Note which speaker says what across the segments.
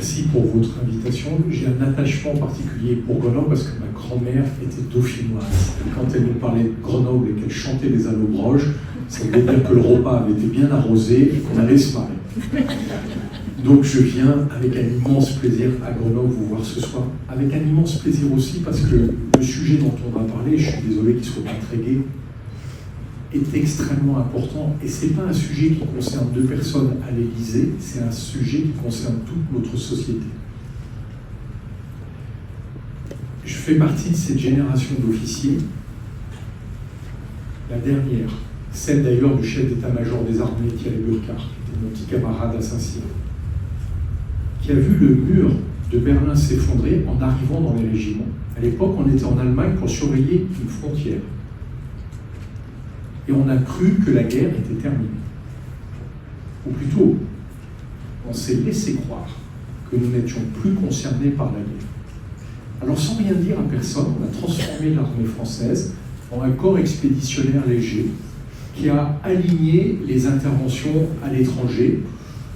Speaker 1: merci pour votre invitation. J'ai un attachement particulier pour Grenoble parce que ma grand-mère était dauphinoise. Et quand elle nous parlait de Grenoble et qu'elle chantait les allobroges, ça voulait dire que le repas avait été bien arrosé et qu'on allait se parler. Donc je viens avec un immense plaisir à Grenoble vous voir ce soir. Avec un immense plaisir aussi parce que le sujet dont on va parler, je suis désolé qu'il ne soit pas très gai, est extrêmement important. Et ce n'est pas un sujet qui concerne deux personnes à l'Élysée, c'est un sujet qui concerne toute notre société. Je fais partie de cette génération d'officiers, la dernière, celle d'ailleurs du chef d'état-major des armées, Thierry Burkhardt, qui était mon petit camarade à Saint-Cyr, qui a vu le mur de Berlin s'effondrer en arrivant dans les régiments. À l'époque, on était en Allemagne pour surveiller une frontière. Et on a cru que la guerre était terminée. Ou plutôt, on s'est laissé croire que nous n'étions plus concernés par la guerre. Alors sans rien dire à personne, on a transformé l'armée française en un corps expéditionnaire léger qui a aligné les interventions à l'étranger,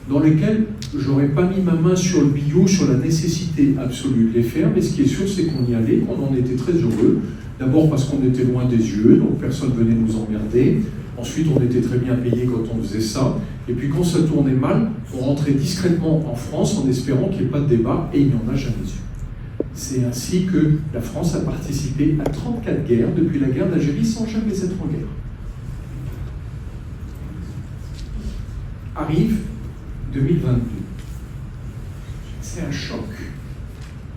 Speaker 1: dans lesquelles j'aurais pas mis ma main sur le billot, sur la nécessité absolue de les faire, mais ce qui est sûr, c'est qu'on y allait, qu'on en était très heureux. D'abord parce qu'on était loin des yeux, donc personne ne venait nous emmerder. Ensuite, on était très bien payé quand on faisait ça. Et puis quand ça tournait mal, on rentrait discrètement en France en espérant qu'il n'y ait pas de débat, et il n'y en a jamais eu. C'est ainsi que la France a participé à 34 guerres depuis la guerre d'Algérie sans jamais être en guerre. Arrive 2022. C'est un choc.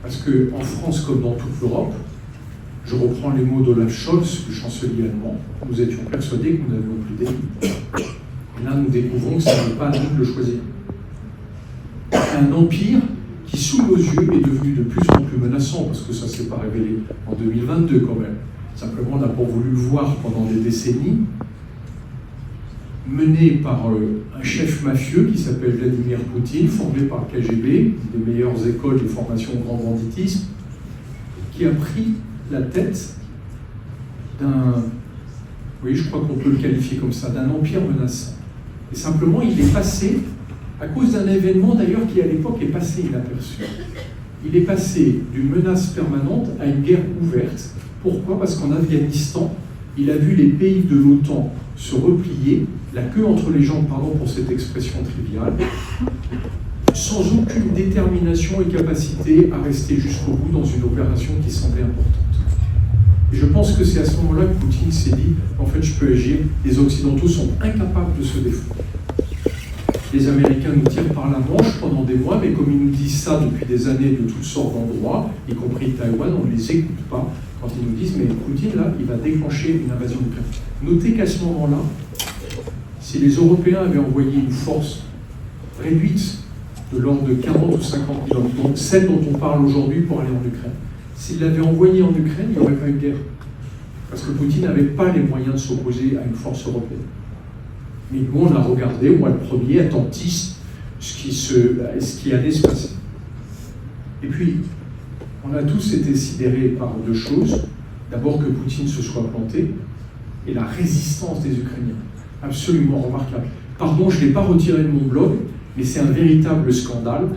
Speaker 1: Parce qu'en France, comme dans toute l'Europe, je reprends les mots d'Olaf Scholz, le chancelier allemand, nous étions persuadés que nous n'avions plus d'ennemis. Et là, nous découvrons que ce n'est pas à nous de le choisir. Un empire qui, sous nos yeux, est devenu de plus en plus menaçant, parce que ça ne s'est pas révélé en 2022 quand même. Simplement, on n'a pas voulu le voir pendant des décennies, mené par un chef mafieux qui s'appelle Vladimir Poutine, formé par le KGB, des meilleures écoles de formation au grand banditisme, qui a pris la tête d'un, oui, je crois qu'on peut le qualifier comme ça, d'un empire menaçant. Et simplement, il est passé, à cause d'un événement d'ailleurs qui à l'époque est passé inaperçu, il est passé d'une menace permanente à une guerre ouverte. Pourquoi? Parce qu'en Afghanistan, il a vu les pays de l'OTAN se replier, la queue entre les jambes, pardon pour cette expression triviale, sans aucune détermination et capacité à rester jusqu'au bout dans une opération qui semblait importante. Et je pense que c'est à ce moment-là que Poutine s'est dit, en fait, je peux agir, les Occidentaux sont incapables de se défendre. Les Américains nous tirent par la manche pendant des mois, mais comme ils nous disent ça depuis des années de toutes sortes d'endroits, y compris Taïwan, on ne les écoute pas quand ils nous disent, mais Poutine, là, il va déclencher une invasion nucléaire. Notez qu'à ce moment-là, si les Européens avaient envoyé une force réduite de l'ordre de 40 ou 50 000 hommes, donc celle dont on parle aujourd'hui pour aller en Ukraine, s'il l'avait envoyé en Ukraine, il n'y aurait pas eu de guerre. Parce que Poutine n'avait pas les moyens de s'opposer à une force européenne. Mais nous, on a regardé, moi le premier, attentif, ce qui allait se passer. Et puis, on a tous été sidérés par deux choses. D'abord que Poutine se soit planté, et la résistance des Ukrainiens. Absolument remarquable. Pardon, je ne l'ai pas retiré de mon blog, mais c'est un véritable scandale.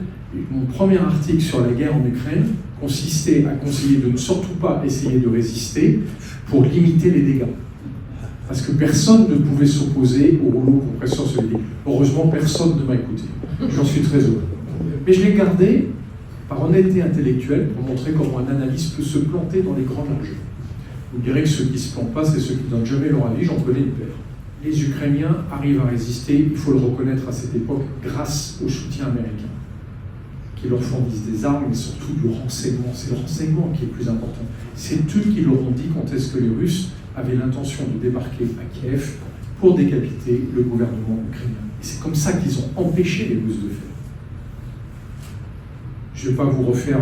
Speaker 1: Mon premier article sur la guerre en Ukraine consistait à conseiller de ne surtout pas essayer de résister pour limiter les dégâts. Parce que personne ne pouvait s'opposer au rouleau compresseur soviétique. Heureusement, personne ne m'a écouté. J'en suis très heureux. Mais je l'ai gardé par honnêteté intellectuelle pour montrer comment un analyste peut se planter dans les grands largeurs. Vous direz que ceux qui ne se plantent pas, c'est ceux qui ne donnent jamais leur avis, j'en connais une paire. Les Ukrainiens arrivent à résister, il faut le reconnaître à cette époque, grâce au soutien américain, qui leur fournissent des armes, mais surtout du renseignement. C'est le renseignement qui est le plus important. C'est eux qui leur ont dit quand est-ce que les Russes avaient l'intention de débarquer à Kiev pour décapiter le gouvernement ukrainien. Et c'est comme ça qu'ils ont empêché les Russes de faire. Je ne vais pas vous refaire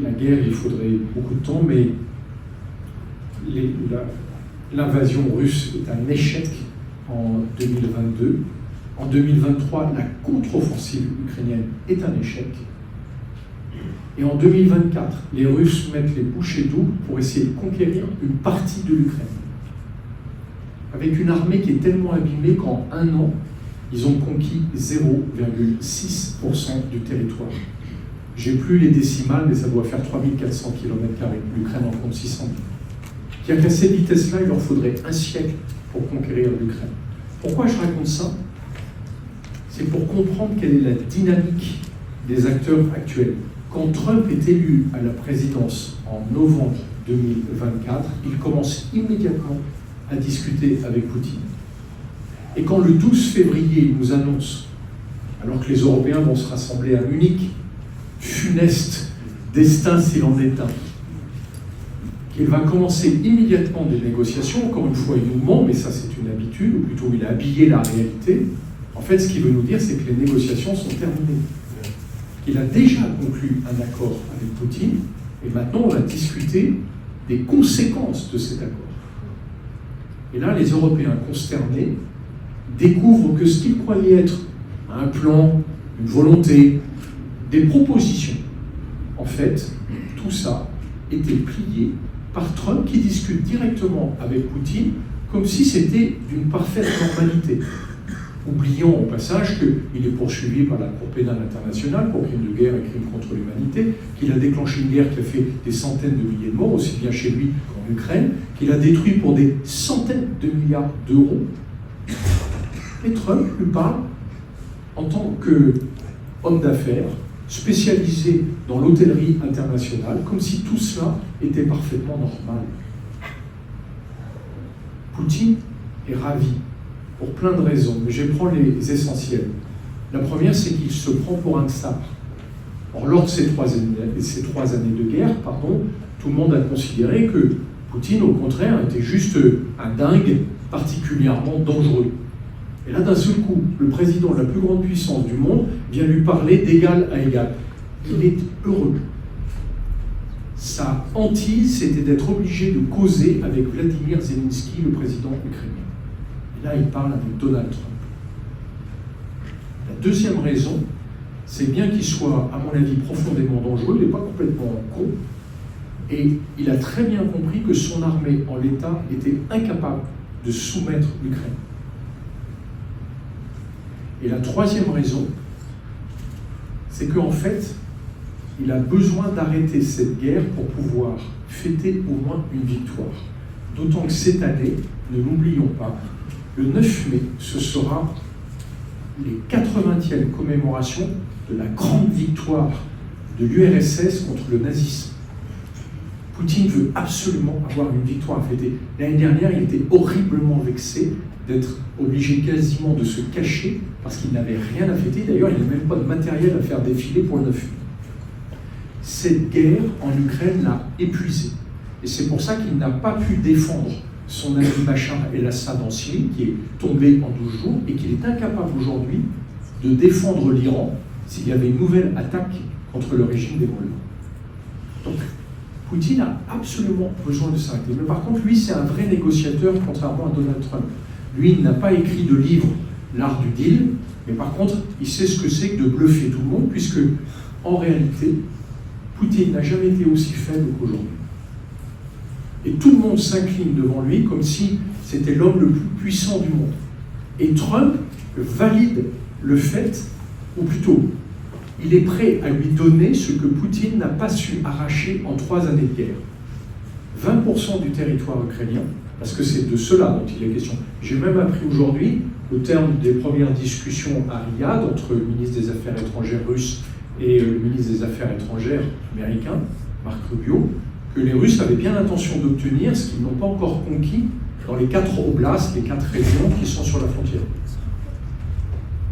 Speaker 1: la guerre, il faudrait beaucoup de temps, mais l'invasion russe est un échec en 2022. En 2023, la contre-offensive ukrainienne est un échec. Et en 2024, les Russes mettent les bouchées doubles pour essayer de conquérir une partie de l'Ukraine. Avec une armée qui est tellement abîmée qu'en un an, ils ont conquis 0,6% du territoire. j'ai plus les décimales, mais ça doit faire 3400 km². L'Ukraine en compte 600 000. C'est-à-dire qu'à cette vitesse-là, il leur faudrait un siècle pour conquérir l'Ukraine. Pourquoi je raconte ça? C'est pour comprendre quelle est la dynamique des acteurs actuels. Quand Trump est élu à la présidence en novembre 2024, il commence immédiatement à discuter avec Poutine. Et quand le 12 février, il nous annonce, alors que les Européens vont se rassembler à Munich, funeste destin s'il en est un, qu'il va commencer immédiatement des négociations. Encore une fois, il nous ment, mais ça c'est une habitude, ou plutôt il a habillé la réalité. En fait, ce qu'il veut nous dire, c'est que les négociations sont terminées. Il a déjà conclu un accord avec Poutine, et maintenant on va discuter des conséquences de cet accord. Et là, les Européens consternés découvrent que ce qu'ils croyaient être un plan, une volonté, des propositions, en fait, tout ça était plié par Trump qui discute directement avec Poutine comme si c'était d'une parfaite normalité. Oublions au passage qu'il est poursuivi par la Cour pénale internationale pour crimes de guerre et crimes contre l'humanité, qu'il a déclenché une guerre qui a fait des centaines de milliers de morts, aussi bien chez lui qu'en Ukraine, qu'il a détruit pour des centaines de milliards d'euros. Et Trump lui parle en tant qu'homme d'affaires, spécialisé dans l'hôtellerie internationale, comme si tout cela était parfaitement normal. Poutine est ravi, pour plein de raisons, mais je prends les essentielles. La première, c'est qu'il se prend pour un tsar. Or, lors de ces trois années de guerre, tout le monde a considéré que Poutine, au contraire, était juste un dingue particulièrement dangereux. Et là, d'un seul coup, le président de la plus grande puissance du monde vient lui parler d'égal à égal. Il est heureux. Sa hantise, c'était d'être obligé de causer avec Vladimir Zelensky, le président ukrainien. Et là, il parle avec Donald Trump. La deuxième raison, c'est bien qu'il soit, à mon avis, profondément dangereux, il n'est pas complètement con, et il a très bien compris que son armée, en l'état, était incapable de soumettre l'Ukraine. Et la troisième raison, c'est qu'en fait, il a besoin d'arrêter cette guerre pour pouvoir fêter au moins une victoire. D'autant que cette année, ne l'oublions pas, le 9 mai, ce sera les 80e commémorations de la grande victoire de l'URSS contre le nazisme. Poutine veut absolument avoir une victoire à fêter. L'année dernière, il était horriblement vexé d'être obligé quasiment de se cacher parce qu'il n'avait rien à fêter. D'ailleurs, il n'a même pas de matériel à faire défiler pour le 9 mai. Cette guerre en Ukraine l'a épuisé. Et c'est pour ça qu'il n'a pas pu défendre son ami Bachar el-Assad en Syrie, qui est tombé en 12 jours, et qu'il est incapable aujourd'hui de défendre l'Iran s'il y avait une nouvelle attaque contre le régime des Mollahs. Donc, Poutine a absolument besoin de s'arrêter. Mais par contre, lui, c'est un vrai négociateur, contrairement à Donald Trump. Lui, il n'a pas écrit de livre, L'art du deal, mais par contre, il sait ce que c'est que de bluffer tout le monde, puisque, en réalité, Poutine n'a jamais été aussi faible qu'aujourd'hui. Et tout le monde s'incline devant lui comme si c'était l'homme le plus puissant du monde. Et Trump valide le fait, ou plutôt, il est prêt à lui donner ce que Poutine n'a pas su arracher en 3 années de guerre. 20% du territoire ukrainien, parce que c'est de cela dont il est question. J'ai même appris aujourd'hui, au terme des premières discussions à Riyad entre le ministre des Affaires étrangères russe et le ministre des Affaires étrangères américain, Marc Rubio, que les Russes avaient bien l'intention d'obtenir ce qu'ils n'ont pas encore conquis dans les 4 oblasts, les 4 régions qui sont sur la frontière.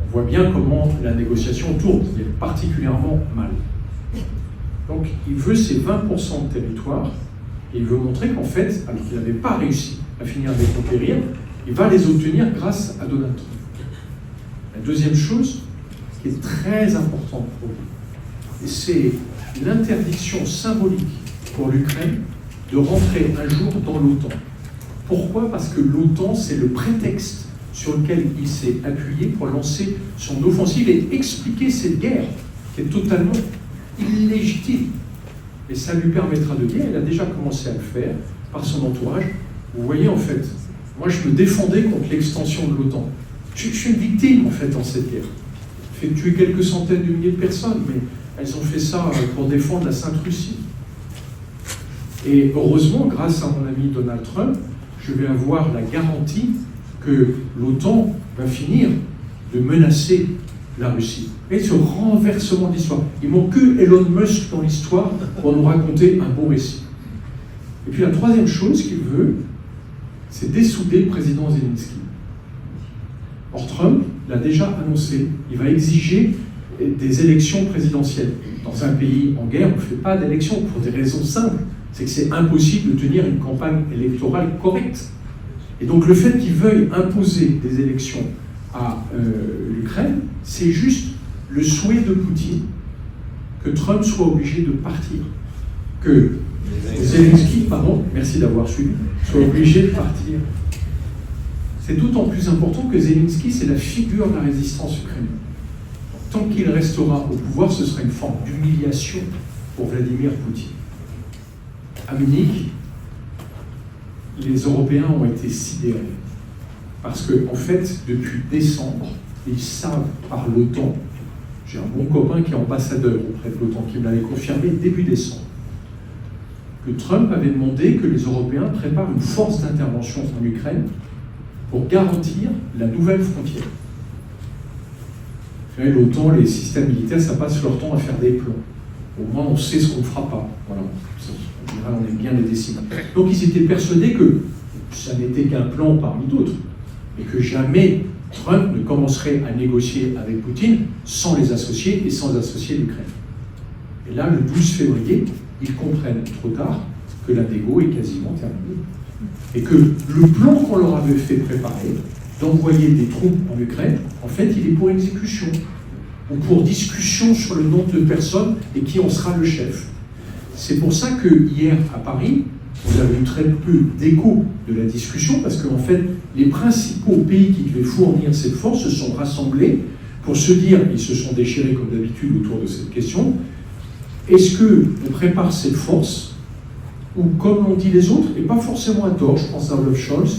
Speaker 1: On voit bien comment la négociation tourne, il est particulièrement mal. Donc il veut ces 20% de territoire, et il veut montrer qu'en fait, alors qu'il n'avait pas réussi à finir de les conquérir, il va les obtenir grâce à Donald Trump. La deuxième chose, qui est très importante pour lui, c'est l'interdiction symbolique pour l'Ukraine de rentrer un jour dans l'OTAN. Pourquoi? Parce que l'OTAN, c'est le prétexte sur lequel il s'est appuyé pour lancer son offensive et expliquer cette guerre qui est totalement illégitime. Et ça lui permettra de dire, il a déjà commencé à le faire par son entourage. Vous voyez, en fait, moi je me défendais contre l'extension de l'OTAN. Je suis une victime, en fait, dans cette guerre. Fait tuer quelques centaines de milliers de personnes, mais elles ont fait ça pour défendre la Sainte Russie. Et heureusement, grâce à mon ami Donald Trump, je vais avoir la garantie que l'OTAN va finir de menacer la Russie. Et ce renversement d'histoire. Il ne manque que Elon Musk dans l'histoire pour nous raconter un beau récit. Et puis la troisième chose qu'il veut, c'est dessouder le président Zelensky. Or Trump l'a déjà annoncé, il va exiger des élections présidentielles. Dans un pays en guerre, on ne fait pas d'élections pour des raisons simples. C'est que c'est impossible de tenir une campagne électorale correcte. Et donc le fait qu'il veuille imposer des élections à l'Ukraine, c'est juste le souhait de Poutine que Trump soit obligé de partir, que Zelensky, pardon, merci d'avoir suivi, soit obligé de partir. C'est d'autant plus important que Zelensky, c'est la figure de la résistance ukrainienne. Tant qu'il restera au pouvoir, ce sera une forme d'humiliation pour Vladimir Poutine. À Munich, les Européens ont été sidérés. Parce qu'en fait, depuis décembre, ils savent par l'OTAN, j'ai un bon copain qui est ambassadeur auprès de l'OTAN, qui me l'avait confirmé début décembre, que Trump avait demandé que les Européens préparent une force d'intervention en Ukraine pour garantir la nouvelle frontière. L'OTAN, les systèmes militaires, ça passe leur temps à faire des plans. Au moins, on sait ce qu'on ne fera pas. Voilà. On dirait, on aime bien les décider. Donc, ils étaient persuadés que ça n'était qu'un plan parmi d'autres, et que jamais Trump ne commencerait à négocier avec Poutine sans les associer et sans associer l'Ukraine. Et là, le 12 février, ils comprennent trop tard que la négo est quasiment terminée. Et que le plan qu'on leur avait fait préparer, d'envoyer des troupes en Ukraine, en fait, il est pour exécution, ou pour discussion sur le nombre de personnes et qui en sera le chef. C'est pour ça que hier, à Paris, vous avez eu très peu d'écho de la discussion, parce qu'en fait, les principaux pays qui devaient fournir cette force se sont rassemblés pour se dire, ils se sont déchirés comme d'habitude autour de cette question, est-ce qu'on prépare cette force, ou comme l'ont dit les autres, et pas forcément à tort, je pense à Olaf Scholz,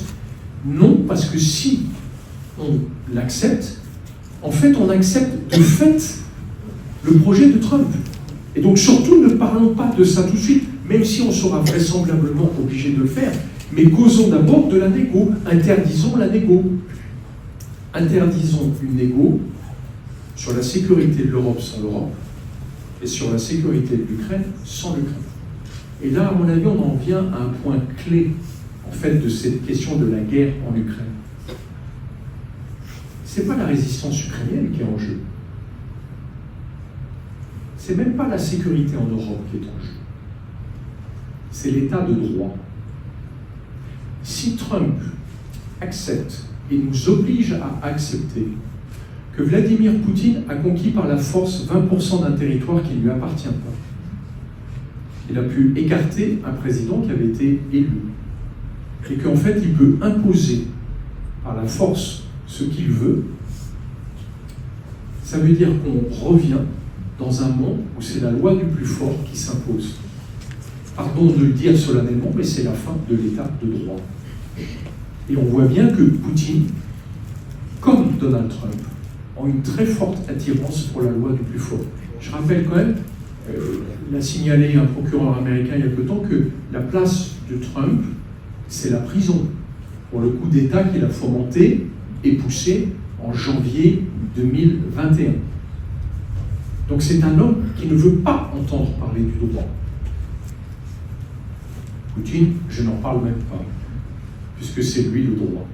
Speaker 1: non, parce que si on l'accepte, en fait, on accepte de fait le projet de Trump. Et donc, surtout, ne parlons pas de ça tout de suite, même si on sera vraisemblablement obligé de le faire, mais causons d'abord de la négo, interdisons la négo. Interdisons une négo sur la sécurité de l'Europe sans l'Europe, et sur la sécurité de l'Ukraine sans l'Ukraine. Et là, à mon avis, on en vient à un point clé, en fait, de cette question de la guerre en Ukraine. C'est pas la résistance ukrainienne qui est en jeu. C'est même pas la sécurité en Europe qui est en jeu. C'est l'état de droit. Si Trump accepte et nous oblige à accepter que Vladimir Poutine a conquis par la force 20% d'un territoire qui ne lui appartient pas, il a pu écarter un président qui avait été élu, et qu'en fait il peut imposer par la force ce qu'il veut, ça veut dire qu'on revient dans un monde où c'est la loi du plus fort qui s'impose. Pardon de le dire solennellement, mais c'est la fin de l'état de droit. Et on voit bien que Poutine, comme Donald Trump, ont une très forte attirance pour la loi du plus fort. Je rappelle quand même, l'a signalé un procureur américain il y a peu de temps, que la place de Trump, c'est la prison, pour le coup d'État qu'il a fomenté et poussé en janvier 2021. Donc c'est un homme qui ne veut pas entendre parler du droit. Poutine, je n'en parle même pas, puisque c'est lui le droit.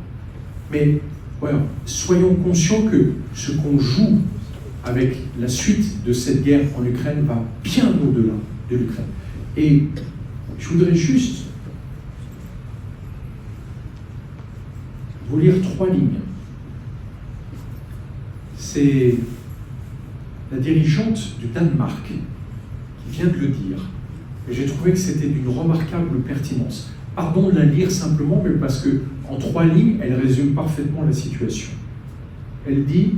Speaker 1: Mais voilà, soyons conscients que ce qu'on joue avec la suite de cette guerre en Ukraine va bien au-delà de l'Ukraine. Et je voudrais juste vous lire 3 lignes. C'est la dirigeante du Danemark qui vient de le dire. Et j'ai trouvé que c'était d'une remarquable pertinence. Pardon de la lire simplement, mais parce que en 3 lignes, elle résume parfaitement la situation. Elle dit: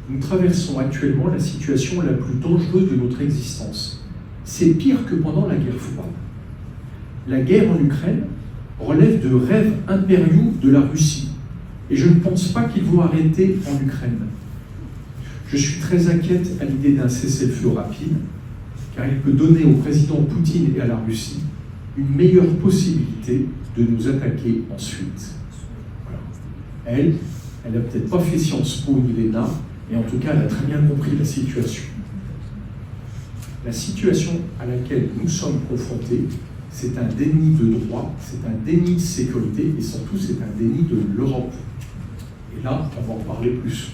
Speaker 1: nous traversons actuellement la situation la plus dangereuse de notre existence. C'est pire que pendant la guerre froide. La guerre en Ukraine relève de rêves impériaux de la Russie. Et je ne pense pas qu'ils vont arrêter en Ukraine. Je suis très inquiète à l'idée d'un cessez-le-feu rapide, car il peut donner au président Poutine et à la Russie une meilleure possibilité de nous attaquer ensuite. Voilà. Elle n'a peut-être pas fait Sciences Po ni l'ENA, mais en tout cas, elle a très bien compris la situation. La situation à laquelle nous sommes confrontés, c'est un déni de droit, c'est un déni de sécurité, et surtout, c'est un déni de l'Europe. Et là, on va en parler plus.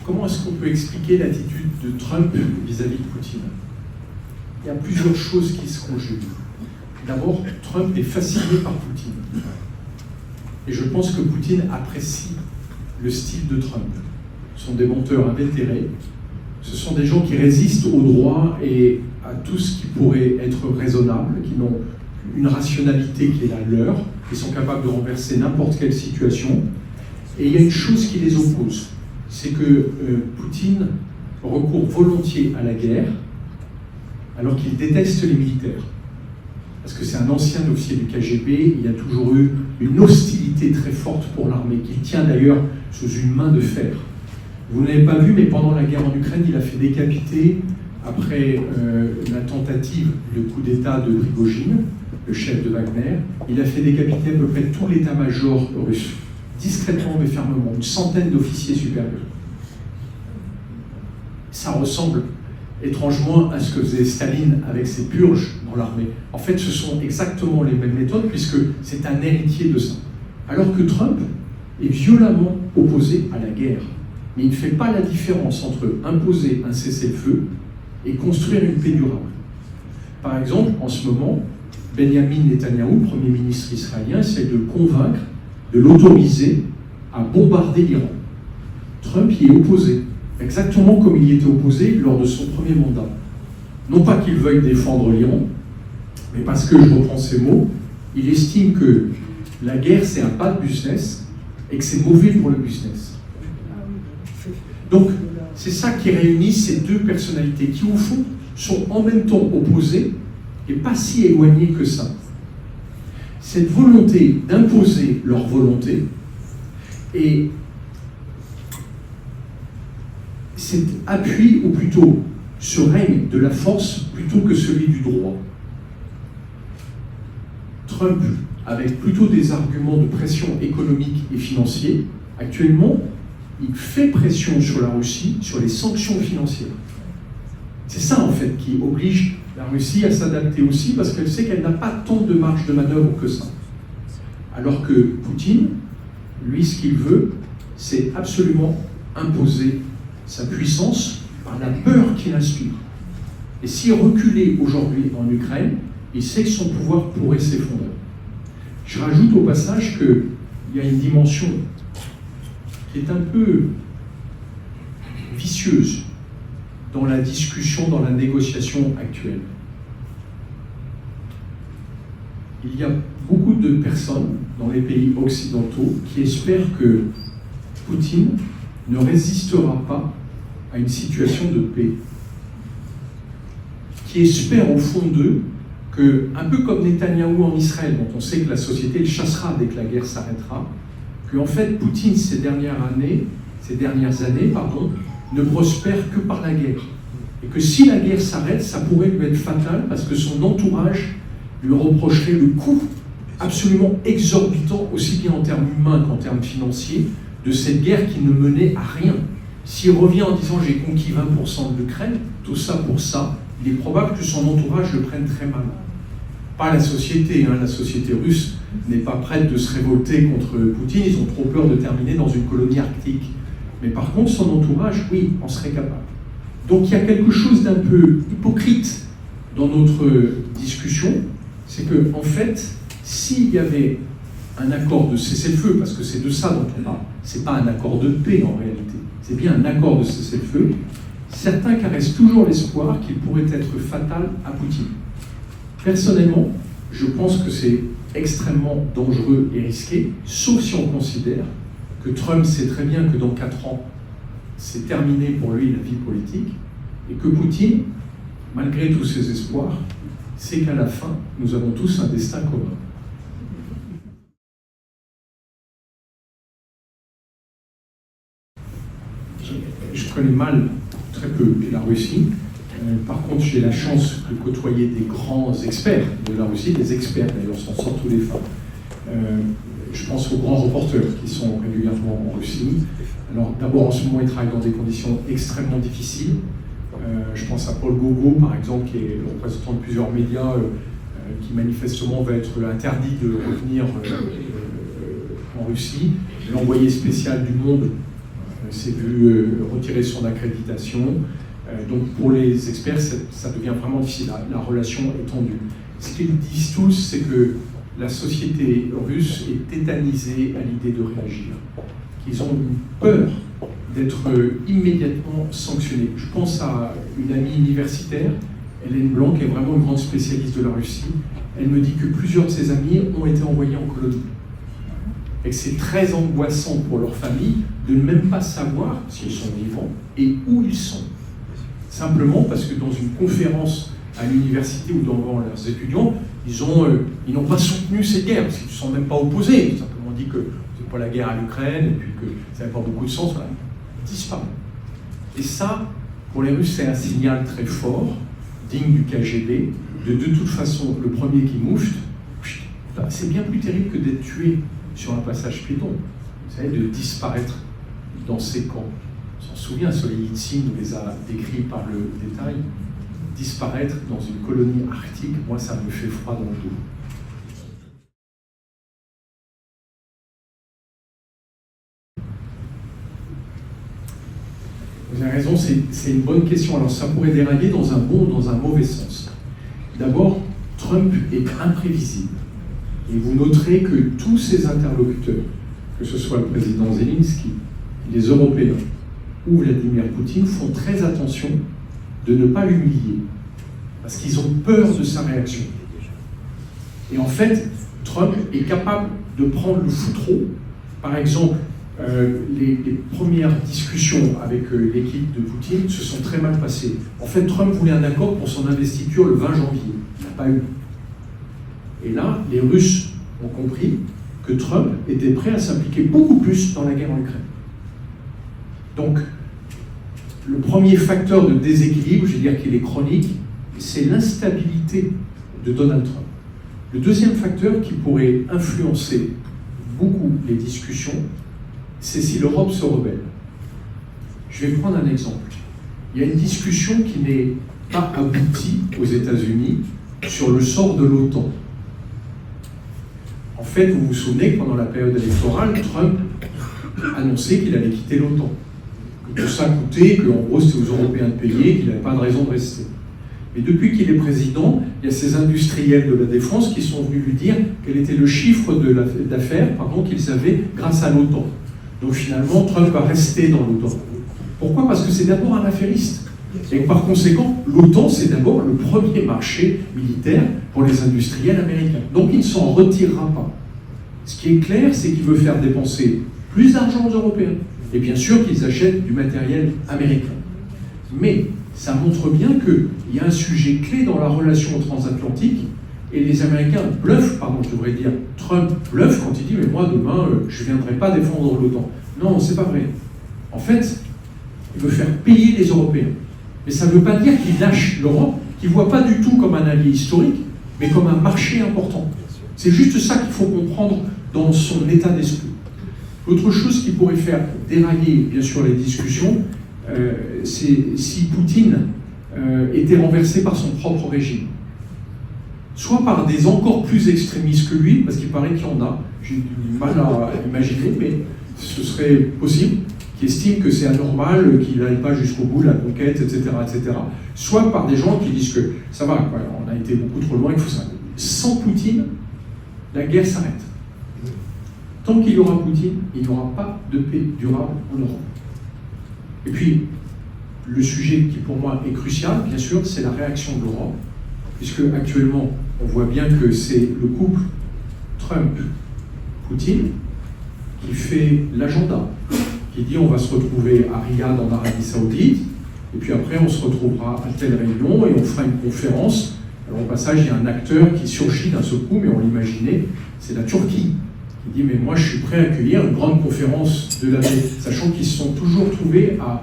Speaker 1: Comment est-ce qu'on peut expliquer l'attitude de Trump vis-à-vis de Poutine? Il y a plusieurs choses qui se conjuguent. D'abord, Trump est fasciné par Poutine. Et je pense que Poutine apprécie le style de Trump. Ce sont des menteurs invétérés. Ce sont des gens qui résistent au droit et à tout ce qui pourrait être raisonnable, qui ont une rationalité qui est la leur, qui sont capables de renverser n'importe quelle situation. Et il y a une chose qui les oppose, c'est que Poutine recourt volontiers à la guerre, alors qu'il déteste les militaires. Parce que c'est un ancien officier du KGB, il y a toujours eu une hostilité très forte pour l'armée, qu'il tient d'ailleurs sous une main de fer. Vous n'avez pas vu, mais pendant la guerre en Ukraine, il a fait décapiter, après la tentative de coup d'État de Prigojine, le chef de Wagner, il a fait décapiter à peu près tout l'état-major russe, discrètement mais fermement, une centaine d'officiers supérieurs. Ça ressemble étrangement à ce que faisait Staline avec ses purges dans l'armée. En fait, ce sont exactement les mêmes méthodes, puisque c'est un héritier de ça. Alors que Trump est violemment opposé à la guerre. Mais il ne fait pas la différence entre imposer un cessez-le-feu et construire une paix durable. Par exemple, en ce moment, Benjamin Netanyahou, Premier ministre israélien, essaie de convaincre, de l'autoriser à bombarder l'Iran. Trump y est opposé, exactement comme il y était opposé lors de son premier mandat. Non pas qu'il veuille défendre l'Iran, mais parce que, je reprends ses mots, il estime que la guerre, c'est un pas de business et que c'est mauvais pour le business. Donc, c'est ça qui réunit ces deux personnalités qui, au fond, sont en même temps opposées et pas si éloignées que ça. Cette volonté d'imposer leur volonté et cet appui, ou plutôt ce règne de la force plutôt que celui du droit. Trump, avec plutôt des arguments de pression économique et financier, actuellement, il fait pression sur la Russie, sur les sanctions financières. C'est ça, en fait, qui oblige la Russie à s'adapter aussi, parce qu'elle sait qu'elle n'a pas tant de marge de manœuvre que ça. Alors que Poutine, lui, ce qu'il veut, c'est absolument imposer sa puissance par la peur qu'il inspire. Et s'il reculait aujourd'hui en Ukraine, il sait que son pouvoir pourrait s'effondrer. Je rajoute au passage qu'il y a une dimension qui est un peu vicieuse dans la discussion, dans la négociation actuelle. Il y a beaucoup de personnes dans les pays occidentaux qui espèrent que Poutine ne résistera pas à une situation de paix, qui espèrent au fond d'eux que, un peu comme Netanyahou en Israël, dont on sait que la société le chassera dès que la guerre s'arrêtera, qu'en fait Poutine ces dernières années, ne prospère que par la guerre. Et que si la guerre s'arrête, ça pourrait lui être fatal parce que son entourage lui reprocherait le coût absolument exorbitant, aussi bien en termes humains qu'en termes financiers, de cette guerre qui ne menait à rien. S'il revient en disant « j'ai conquis 20% de l'Ukraine », tout ça pour ça, il est probable que son entourage le prenne très mal. Pas la société, la société russe n'est pas prête de se révolter contre Poutine, ils ont trop peur de terminer dans une colonie arctique. Mais par contre, son entourage, oui, en serait capable. Donc il y a quelque chose d'un peu hypocrite dans notre discussion, c'est que, en fait, s'il y avait un accord de cessez-le-feu, parce que c'est de ça dont on parle, c'est pas un accord de paix en réalité, c'est bien un accord de cessez-le-feu, certains caressent toujours l'espoir qu'il pourrait être fatal à Poutine. Personnellement, je pense que c'est extrêmement dangereux et risqué, sauf si on considère que Trump sait très bien que dans 4 ans, c'est terminé pour lui la vie politique, et que Poutine, malgré tous ses espoirs, sait qu'à la fin, nous avons tous un destin commun. Je connais mal, très peu que la Russie. Par contre, j'ai la chance de côtoyer des grands experts de la Russie, des experts d'ailleurs, s'en sortent tous les femmes. Je pense aux grands reporters qui sont régulièrement en Russie. Alors d'abord, en ce moment, ils travaillent dans des conditions extrêmement difficiles. Je pense à Paul Gogo, par exemple, qui est le représentant de plusieurs médias, qui manifestement va être interdit de revenir en Russie. L'envoyé spécial du Monde s'est vu retirer son accréditation. Donc pour les experts, ça devient vraiment difficile, la relation est tendue. Ce qu'ils disent tous, c'est que la société russe est tétanisée à l'idée de réagir, qu'ils ont peur d'être immédiatement sanctionnés. Je pense à une amie universitaire, Hélène Blanc, qui est vraiment une grande spécialiste de la Russie. Elle me dit que plusieurs de ses amis ont été envoyés en colonie. Et que c'est très angoissant pour leur famille de ne même pas savoir s'ils sont vivants et où ils sont. Simplement parce que dans une conférence à l'université ou devant leurs étudiants, ils n'ont pas soutenu cette guerre, parce qu'ils ne se sont même pas opposés. Ils ont simplement dit que ce n'est pas la guerre à l'Ukraine, et puis que ça n'avait pas beaucoup de sens. Voilà. Ils disparaissent. Et ça, pour les Russes, c'est un signal très fort, digne du KGB, de toute façon, le premier qui moufte, c'est bien plus terrible que d'être tué sur un passage piéton. Vous savez, de disparaître dans ces camps. On s'en souvient, Solzhenitsyn nous les a décrits par le détail. Disparaître dans une colonie arctique, moi, ça me fait froid dans le dos. Vous avez raison, c'est une bonne question. Alors, ça pourrait dérailler dans un bon ou dans un mauvais sens. D'abord, Trump est imprévisible. Et vous noterez que tous ses interlocuteurs, que ce soit le président Zelensky, les Européens ou Vladimir Poutine, font très attention de ne pas l'humilier, parce qu'ils ont peur de sa réaction. Et en fait, Trump est capable de prendre le foutreau. Par exemple, les premières discussions avec l'équipe de Poutine se sont très mal passées. En fait, Trump voulait un accord pour son investiture le 20 janvier. Il n'a pas eu. Et là, les Russes ont compris que Trump était prêt à s'impliquer beaucoup plus dans la guerre en Ukraine. Donc, le premier facteur de déséquilibre, je vais dire qu'il est chronique, c'est l'instabilité de Donald Trump. Le deuxième facteur qui pourrait influencer beaucoup les discussions, c'est si l'Europe se rebelle. Je vais prendre un exemple. Il y a une discussion qui n'est pas aboutie aux États-Unis sur le sort de l'OTAN. En fait, vous vous souvenez que pendant la période électorale, Trump annonçait qu'il allait quitter l'OTAN. Que tout ça coûtait, qu'en gros c'était aux Européens de payer, qu'il n'avait pas de raison de rester. Mais depuis qu'il est président, il y a ces industriels de la défense qui sont venus lui dire quel était le chiffre d'affaires qu'ils avaient grâce à l'OTAN. Donc finalement, Trump va rester dans l'OTAN. Pourquoi ? Parce que c'est d'abord un affairiste. Et par conséquent, l'OTAN, c'est d'abord le premier marché militaire pour les industriels américains. Donc il ne s'en retirera pas. Ce qui est clair, c'est qu'il veut faire dépenser plus d'argent aux Européens. Et bien sûr qu'ils achètent du matériel américain. Mais ça montre bien qu'il y a un sujet clé dans la relation transatlantique, et les Américains bluffent, je devrais dire, Trump bluffe quand il dit « mais moi demain, je ne viendrai pas défendre l'OTAN ». Non, c'est pas vrai. En fait, il veut faire payer les Européens. Mais ça ne veut pas dire qu'il lâche l'Europe, qu'il ne voit pas du tout comme un allié historique, mais comme un marché important. C'est juste ça qu'il faut comprendre dans son état d'esprit. Autre chose qui pourrait faire dérailler, bien sûr, les discussions, c'est si Poutine était renversé par son propre régime. Soit par des encore plus extrémistes que lui, parce qu'il paraît qu'il y en a, j'ai du mal à imaginer, mais ce serait possible, qui estiment que c'est anormal, qu'il n'aille pas jusqu'au bout de la conquête, etc., etc. Soit par des gens qui disent que ça va, on a été beaucoup trop loin, il faut ça. Sans Poutine, la guerre s'arrête. Tant qu'il y aura Poutine, il n'y aura pas de paix durable en Europe. Et puis, le sujet qui pour moi est crucial, bien sûr, c'est la réaction de l'Europe, puisque actuellement, on voit bien que c'est le couple Trump-Poutine qui fait l'agenda, qui dit on va se retrouver à Riyad en Arabie Saoudite, et puis après on se retrouvera à telle réunion et on fera une conférence. Alors au passage, il y a un acteur qui surgit d'un seul coup, mais on l'imaginait, c'est la Turquie. Il dit, mais moi je suis prêt à accueillir une grande conférence de l'année, sachant qu'ils se sont toujours trouvés à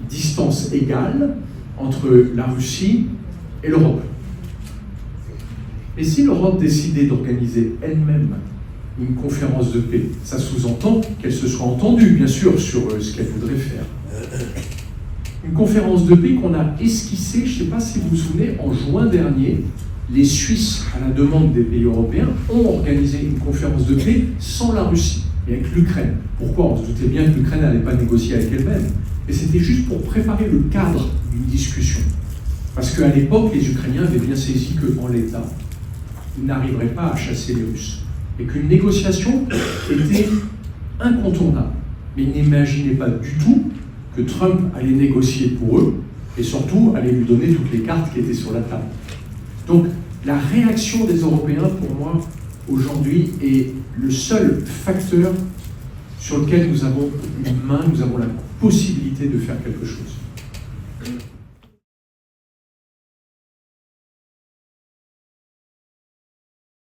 Speaker 1: distance égale entre la Russie et l'Europe. Et si l'Europe décidait d'organiser elle-même une conférence de paix, ça sous-entend qu'elle se soit entendue, bien sûr, sur ce qu'elle voudrait faire. Une conférence de paix qu'on a esquissée, je ne sais pas si vous vous souvenez, en juin dernier, les Suisses, à la demande des pays européens, ont organisé une conférence de paix sans la Russie, mais avec l'Ukraine. Pourquoi? On se doutait bien que l'Ukraine n'allait pas négocier avec elle-même. Mais c'était juste pour préparer le cadre d'une discussion. Parce qu'à l'époque, les Ukrainiens avaient bien saisi qu'en l'état, ils n'arriveraient pas à chasser les Russes. Et qu'une négociation était incontournable. Mais ils n'imaginaient pas du tout que Trump allait négocier pour eux, et surtout allait lui donner toutes les cartes qui étaient sur la table. Donc, la réaction des Européens, pour moi, aujourd'hui, est le seul facteur sur lequel nous avons une main, nous avons la possibilité de faire quelque chose.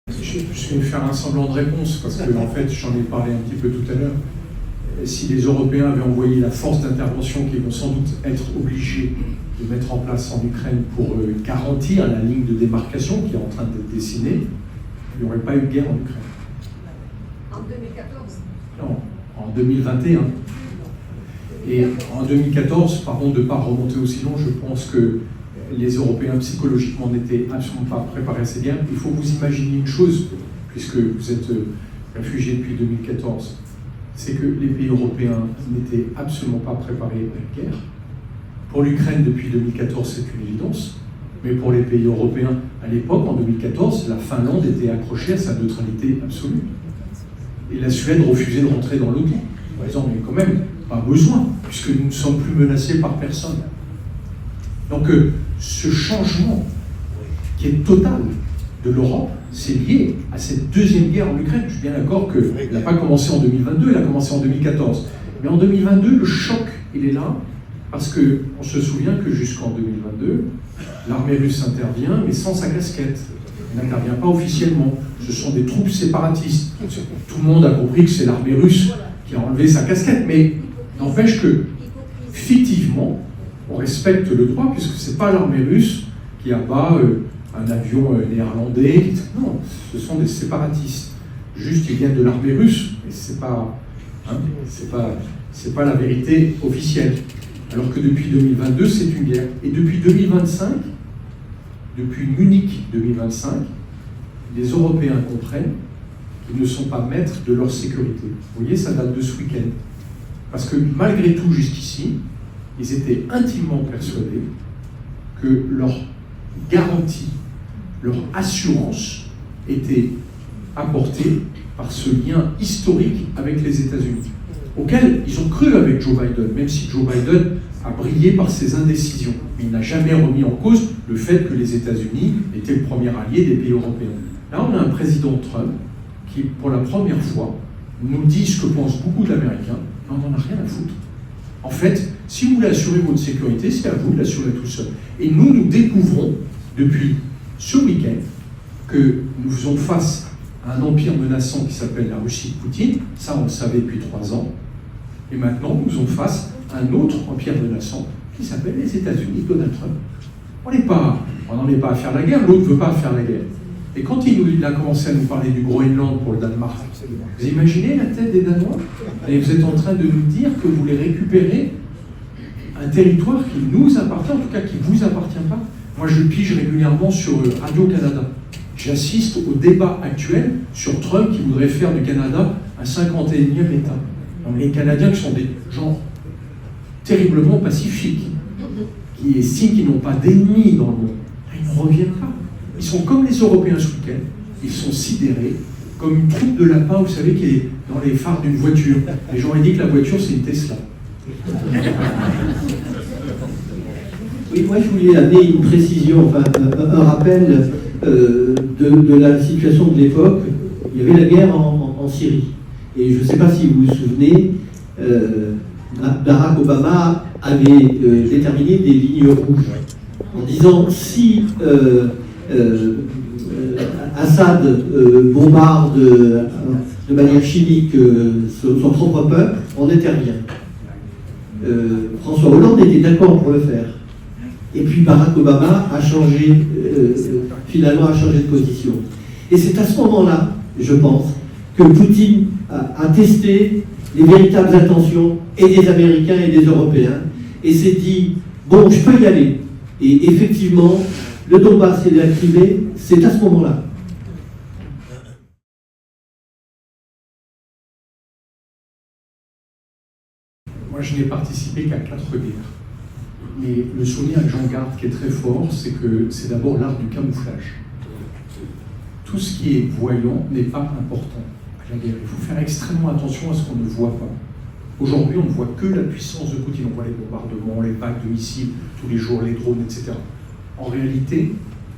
Speaker 1: Je vais faire un semblant de réponse, parce que, en fait, j'en ai parlé un petit peu tout à l'heure. Si les Européens avaient envoyé la force d'intervention qu'ils vont sans doute être obligés de mettre en place en Ukraine pour garantir la ligne de démarcation qui est en train d'être dessinée, il n'y aurait pas eu de guerre en Ukraine.
Speaker 2: En 2014 ?
Speaker 1: Non, en 2021. Et en 2014, pardon de ne pas remonter aussi long, je pense que les Européens psychologiquement n'étaient absolument pas préparés à ces guerres. Il faut vous imaginer une chose, puisque vous êtes réfugiés depuis 2014, c'est que les pays européens n'étaient absolument pas préparés à la guerre. Pour l'Ukraine, depuis 2014, c'est une évidence, mais pour les pays européens, à l'époque, en 2014, la Finlande était accrochée à sa neutralité absolue. Et la Suède refusait de rentrer dans l'OTAN. Par exemple, mais quand même, pas besoin, puisque nous ne sommes plus menacés par personne. Donc, ce changement qui est total de l'Europe, c'est lié à cette deuxième guerre en Ukraine. Je suis bien d'accord qu'elle n'a pas commencé en 2022, elle a commencé en 2014. Mais en 2022, le choc, il est là, parce qu'on se souvient que jusqu'en 2022, l'armée russe intervient, mais sans sa casquette. Elle n'intervient pas officiellement. Ce sont des troupes séparatistes. Tout le monde a compris que c'est l'armée russe qui a enlevé sa casquette, mais n'empêche que, fictivement, on respecte le droit, puisque ce n'est pas l'armée russe qui abat un avion néerlandais. Non, ce sont des séparatistes. Juste, ils viennent de l'armée russe, mais c'est pas la vérité officielle. Alors que depuis 2022, c'est une guerre. Et depuis 2025, depuis Munich 2025, les Européens comprennent qu'ils ne sont pas maîtres de leur sécurité. Vous voyez, ça date de ce week-end. Parce que malgré tout, jusqu'ici, ils étaient intimement persuadés que leur garantie, leur assurance était apportée par ce lien historique avec les États-Unis, auquel ils ont cru avec Joe Biden, même si Joe Biden a brillé par ses indécisions. Il n'a jamais remis en cause le fait que les États-Unis étaient le premier allié des pays européens. Là, on a un président Trump qui, pour la première fois, nous dit ce que pensent beaucoup d'Américains, mais on n'en a rien à foutre. En fait, si vous voulez assurer votre sécurité, c'est à vous de l'assurer tout seul. Et nous découvrons, depuis ce week-end, que nous faisons face à un empire menaçant qui s'appelle la Russie de Poutine. Ça, on le savait depuis 3 ans. Et maintenant, nous faisons face à un autre empire menaçant qui s'appelle les États-Unis, Donald Trump. On n'en est pas à faire la guerre, l'autre ne veut pas faire la guerre. Et quand il a commencé à nous parler du Groenland pour le Danemark, vous imaginez la tête des Danois? Et vous êtes en train de nous dire que vous voulez récupérer un territoire qui nous appartient, en tout cas qui ne vous appartient pas. Moi, je pige régulièrement sur Radio-Canada. J'assiste au débat actuel sur Trump qui voudrait faire du Canada un 51e État. Donc, les Canadiens qui sont des gens terriblement pacifiques, qui estiment qu'ils n'ont pas d'ennemis dans le monde, ils ne reviennent pas. Ils sont comme les Européens ce week-end, ils sont sidérés, comme une troupe de lapins, vous savez, qui est dans les phares d'une voiture. Les gens ont dit que la voiture, c'est une Tesla.
Speaker 3: Oui, moi je voulais amener une précision, enfin un rappel de la situation de l'époque. Il y avait la guerre en Syrie. Et je ne sais pas si vous vous souvenez, Barack Obama avait déterminé des lignes rouges en disant si Assad bombarde de manière chimique son propre peuple, on intervient. François Hollande était d'accord pour le faire. Et puis Barack Obama a changé, finalement a changé de position. Et c'est à ce moment-là, je pense, que Poutine a testé les véritables intentions et des Américains et des Européens, et s'est dit, bon, je peux y aller. Et effectivement, le Donbass et la Crimée, c'est à ce moment-là.
Speaker 1: Moi, je n'ai participé qu'à 4 guerres. Mais le souvenir que j'en garde qui est très fort, c'est que c'est d'abord l'art du camouflage. Tout ce qui est voyant n'est pas important à la guerre. Il faut faire extrêmement attention à ce qu'on ne voit pas. Aujourd'hui, on ne voit que la puissance de Poutine. On voit les bombardements, les packs de missiles, tous les jours, les drones, etc. En réalité,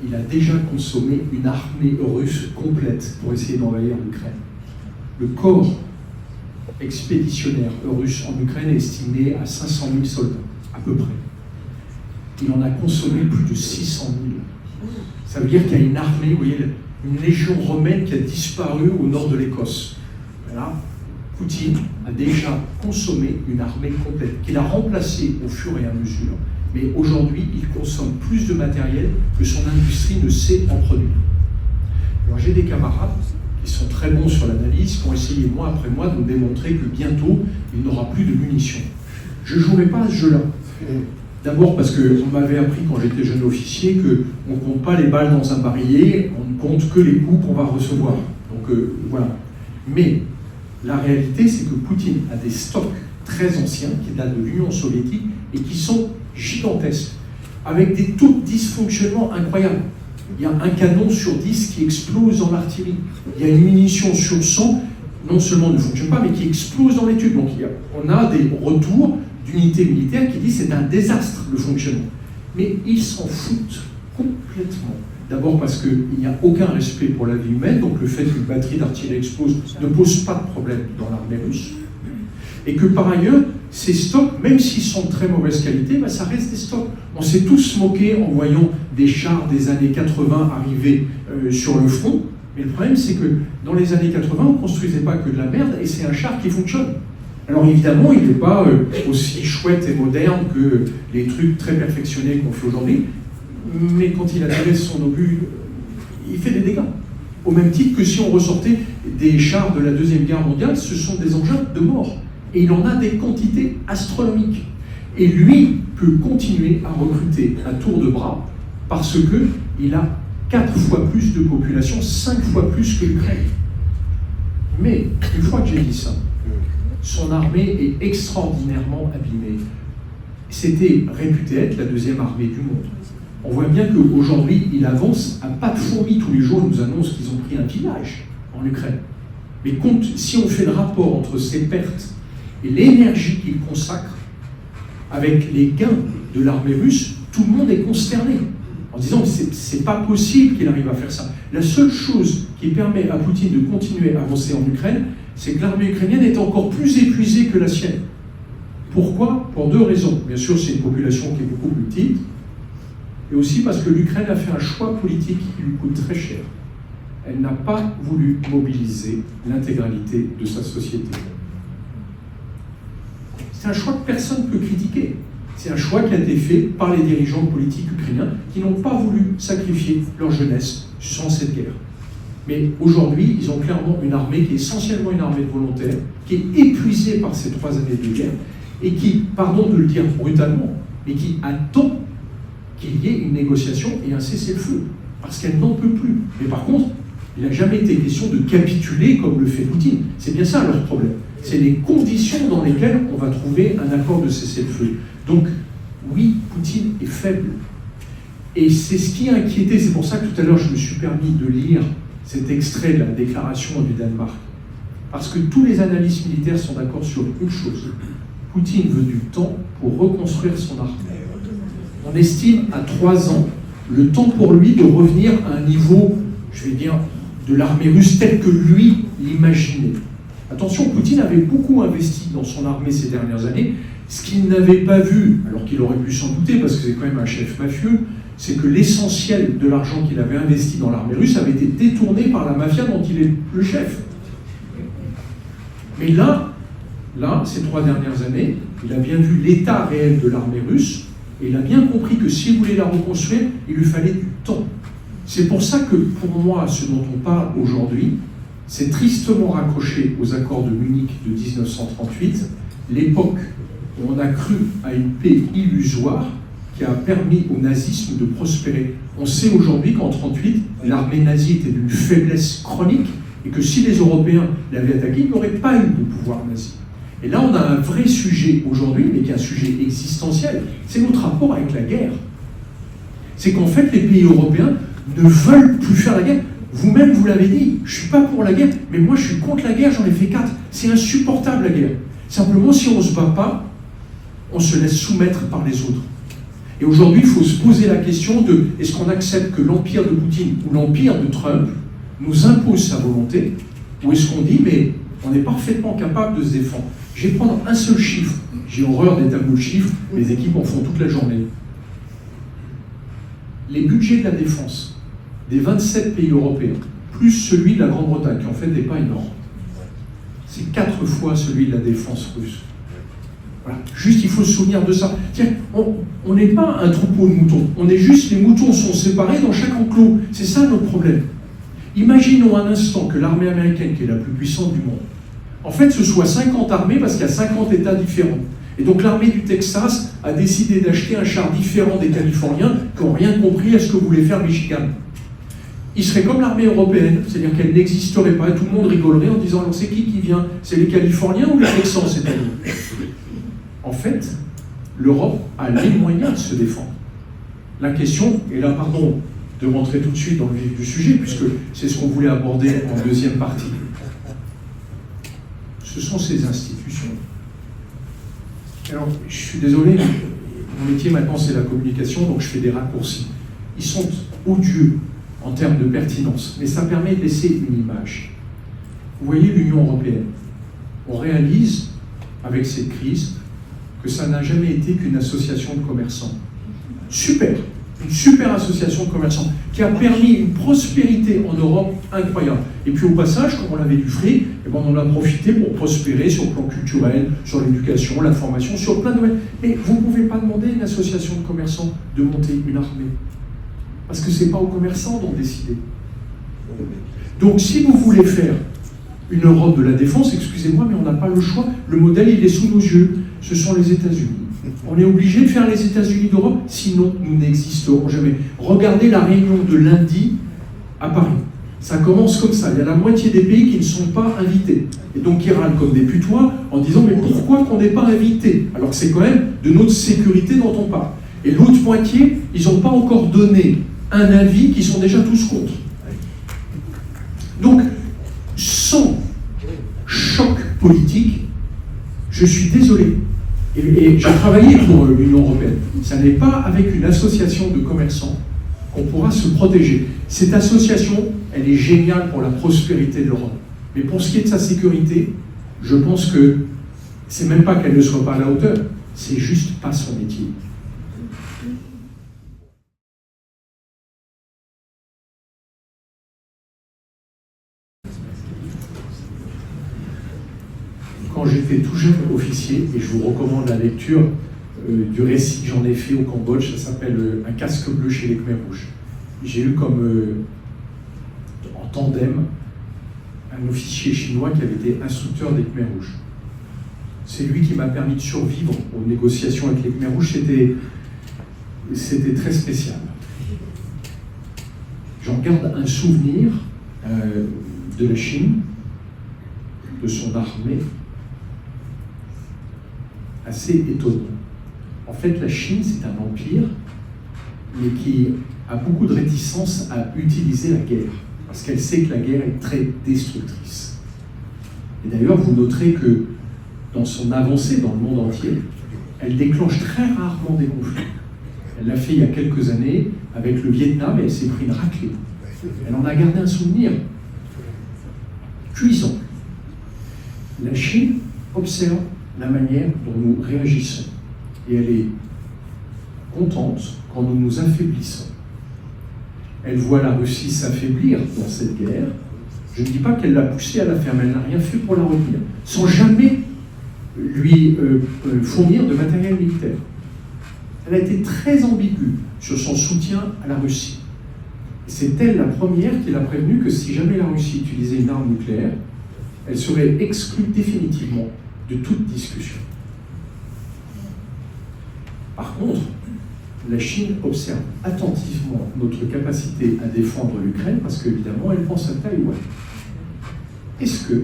Speaker 1: il a déjà consommé une armée russe complète pour essayer d'envahir l'Ukraine. Le corps expéditionnaire russe en Ukraine est estimé à 500 000 soldats, à peu près. Il en a consommé plus de 600 000. Ça veut dire qu'il y a une armée, vous voyez, une légion romaine qui a disparu au nord de l'Écosse. Voilà. Poutine a déjà consommé une armée complète, qu'il a remplacée au fur et à mesure, mais aujourd'hui, il consomme plus de matériel que son industrie ne sait en produire. Alors j'ai des camarades qui sont très bons sur l'analyse, qui ont essayé mois après mois de me démontrer que bientôt, il n'aura plus de munitions. Je ne jouerai pas à ce jeu-là. D'abord parce qu'on m'avait appris quand j'étais jeune officier qu'on ne compte pas les balles dans un barillet, on ne compte que les coups qu'on va recevoir. Donc voilà. Mais la réalité, c'est que Poutine a des stocks très anciens qui datent de l'Union soviétique et qui sont gigantesques, avec des taux de dysfonctionnement incroyables. Il y a un canon sur 10 qui explose dans l'artillerie. Il y a une munition sur 100, non seulement ne fonctionne pas, mais qui explose dans les tubes. Donc on a des retours d'unités militaires qui disent que c'est un désastre le fonctionnement. Mais ils s'en foutent complètement. D'abord parce qu'il n'y a aucun respect pour la vie humaine, donc le fait qu'une batterie d'artillerie explose ne pose pas de problème dans l'armée russe. Et que par ailleurs, ces stocks, même s'ils sont de très mauvaise qualité, ça reste des stocks. On s'est tous moqués en voyant des chars des années 80 arriver sur le front, mais le problème c'est que dans les années 80, on ne construisait pas que de la merde, et c'est un char qui fonctionne. Alors évidemment, il n'est pas aussi chouette et moderne que les trucs très perfectionnés qu'on fait aujourd'hui, mais quand il a tiré son obus, il fait des dégâts. Au même titre que si on ressortait des chars de la Deuxième Guerre mondiale, ce sont des engins de mort. Et il en a des quantités astronomiques. Et lui peut continuer à recruter à tour de bras parce qu'il a 4 fois plus de population, 5 fois plus que l'Ukraine. Mais, une fois que j'ai dit ça, son armée est extraordinairement abîmée. C'était réputé être la deuxième armée du monde. On voit bien qu'aujourd'hui, il avance à pas de fourmis. Tous les jours, il nous annonce qu'ils ont pris un village en Ukraine. Mais si on fait le rapport entre ses pertes et l'énergie qu'il consacre avec les gains de l'armée russe, tout le monde est consterné en disant que c'est pas possible qu'il arrive à faire ça. La seule chose qui permet à Poutine de continuer à avancer en Ukraine, c'est que l'armée ukrainienne est encore plus épuisée que la sienne. Pourquoi? Pour 2 raisons. Bien sûr, c'est une population qui est beaucoup plus petite, et aussi parce que l'Ukraine a fait un choix politique qui lui coûte très cher. Elle n'a pas voulu mobiliser l'intégralité de sa société. C'est un choix que personne ne peut critiquer. C'est un choix qui a été fait par les dirigeants politiques ukrainiens qui n'ont pas voulu sacrifier leur jeunesse sans cette guerre. Mais aujourd'hui, ils ont clairement une armée qui est essentiellement une armée de volontaires, qui est épuisée par ces 3 années de guerre, et qui, pardon de le dire brutalement, mais qui attend qu'il y ait une négociation et un cessez-le-feu, parce qu'elle n'en peut plus. Mais par contre, il n'a jamais été question de capituler comme le fait Poutine. C'est bien ça leur problème. C'est les conditions dans lesquelles on va trouver un accord de cessez-le-feu. Donc, oui, Poutine est faible. Et c'est ce qui a inquiété. C'est pour ça que tout à l'heure, je me suis permis de lire cet extrait de la déclaration du Danemark. Parce que tous les analystes militaires sont d'accord sur une chose. Poutine veut du temps pour reconstruire son armée. On estime à 3 ans le temps pour lui de revenir à un niveau, je vais dire, de l'armée russe telle que lui l'imaginait. Attention, Poutine avait beaucoup investi dans son armée ces dernières années. Ce qu'il n'avait pas vu, alors qu'il aurait pu s'en douter, parce que c'est quand même un chef mafieux, c'est que l'essentiel de l'argent qu'il avait investi dans l'armée russe avait été détourné par la mafia dont il est le chef. Mais là, ces 3 dernières années, il a bien vu l'état réel de l'armée russe, et il a bien compris que s'il voulait la reconstruire, il lui fallait du temps. C'est pour ça que, pour moi, ce dont on parle aujourd'hui, c'est tristement raccroché aux accords de Munich de 1938, l'époque où on a cru à une paix illusoire qui a permis au nazisme de prospérer. On sait aujourd'hui qu'en 1938, l'armée nazie était d'une faiblesse chronique et que si les Européens l'avaient attaqué, il n'y aurait pas eu de pouvoir nazi. Et là, on a un vrai sujet aujourd'hui, mais qui est un sujet existentiel, c'est notre rapport avec la guerre. C'est qu'en fait, les pays européens ne veulent plus faire la guerre. Vous-même, vous l'avez dit, je ne suis pas pour la guerre, mais moi je suis contre la guerre, j'en ai fait 4. C'est insupportable la guerre. Simplement, si on ne se bat pas, on se laisse soumettre par les autres. Et aujourd'hui, il faut se poser la question de est-ce qu'on accepte que l'empire de Poutine ou l'empire de Trump nous impose sa volonté, ou est-ce qu'on dit mais on est parfaitement capable de se défendre. Je vais prendre un seul chiffre. J'ai horreur des tableaux de chiffres, les équipes en font toute la journée. Les budgets de la défense des 27 pays européens, plus celui de la Grande-Bretagne, qui en fait n'est pas énorme, c'est 4 fois celui de la défense russe. Voilà. Juste, il faut se souvenir de ça. Tiens, on n'est pas un troupeau de moutons. On est juste, les moutons sont séparés dans chaque enclos. C'est ça notre problème. Imaginons un instant que l'armée américaine, qui est la plus puissante du monde, en fait, ce soit 50 armées parce qu'il y a 50 États différents. Et donc l'armée du Texas a décidé d'acheter un char différent des Californiens qui n'ont rien compris à ce que voulait faire Michigan. Il serait comme l'armée européenne, c'est-à-dire qu'elle n'existerait pas, et tout le monde rigolerait en disant alors c'est qui vient? C'est les Californiens ou les Texans cette année? En fait, l'Europe a les moyens de se défendre. La question, et là pardon de rentrer tout de suite dans le vif du sujet, puisque c'est ce qu'on voulait aborder en deuxième partie, ce sont ces institutions. Alors, je suis désolé, mon métier maintenant c'est la communication, donc je fais des raccourcis. Ils sont odieux en termes de pertinence, mais ça permet de laisser une image. Vous voyez l'Union européenne, on réalise avec cette crise que ça n'a jamais été qu'une association de commerçants. Super, une super association de commerçants qui a permis une prospérité en Europe incroyable. Et puis au passage, comme on avait du fric, eh ben on en a profité pour prospérer sur le plan culturel, sur l'éducation, la formation, sur plein de domaines. Mais vous ne pouvez pas demander à une association de commerçants de monter une armée. Parce que ce n'est pas aux commerçants d'en décider. Donc si vous voulez faire une Europe de la défense, excusez-moi, mais on n'a pas le choix. Le modèle, il est sous nos yeux. Ce sont les États-Unis. On est obligé de faire les États-Unis d'Europe, sinon nous n'existerons jamais. Regardez la réunion de lundi à Paris. Ça commence comme ça. Il y a la moitié des pays qui ne sont pas invités. Et donc ils râlent comme des putois en disant mais pourquoi qu'on n'est pas invité? Alors que c'est quand même de notre sécurité dont on parle. Et l'autre moitié, ils n'ont pas encore donné un avis qui sont déjà tous contre. Donc, sans choc politique, je suis désolé. Et j'ai travaillé pour l'Union européenne. Ça n'est pas avec une association de commerçants qu'on pourra se protéger. Cette association, elle est géniale pour la prospérité de l'Europe. Mais pour ce qui est de sa sécurité, je pense que c'est même pas qu'elle ne soit pas à la hauteur, c'est juste pas son métier. Quand j'étais tout jeune officier, et je vous recommande la lecture du récit que j'en ai fait au Cambodge, ça s'appelle Un casque bleu chez les Khmers rouges. J'ai eu comme en tandem un officier chinois qui avait été instructeur des Khmers rouges. C'est lui qui m'a permis de survivre aux négociations avec les Khmers rouges, c'était très spécial. J'en garde un souvenir de la Chine, de son armée, assez étonnant. En fait, la Chine, c'est un empire, mais qui a beaucoup de réticence à utiliser la guerre, parce qu'elle sait que la guerre est très destructrice. Et d'ailleurs, vous noterez que dans son avancée dans le monde entier, elle déclenche très rarement des conflits. Elle l'a fait il y a quelques années avec le Vietnam et elle s'est pris une raclée. Elle en a gardé un souvenir cuisant. La Chine observe la manière dont nous réagissons et elle est contente quand nous nous affaiblissons. Elle voit la Russie s'affaiblir dans cette guerre. Je ne dis pas qu'elle l'a poussée à la faire, mais elle n'a rien fait pour la retenir, sans jamais lui fournir de matériel militaire. Elle a été très ambiguë sur son soutien à la Russie. C'est elle la première qui l'a prévenu que si jamais la Russie utilisait une arme nucléaire, elle serait exclue définitivement de toute discussion. Par contre, la Chine observe attentivement notre capacité à défendre l'Ukraine parce qu'évidemment, elle pense à Taïwan. Est-ce que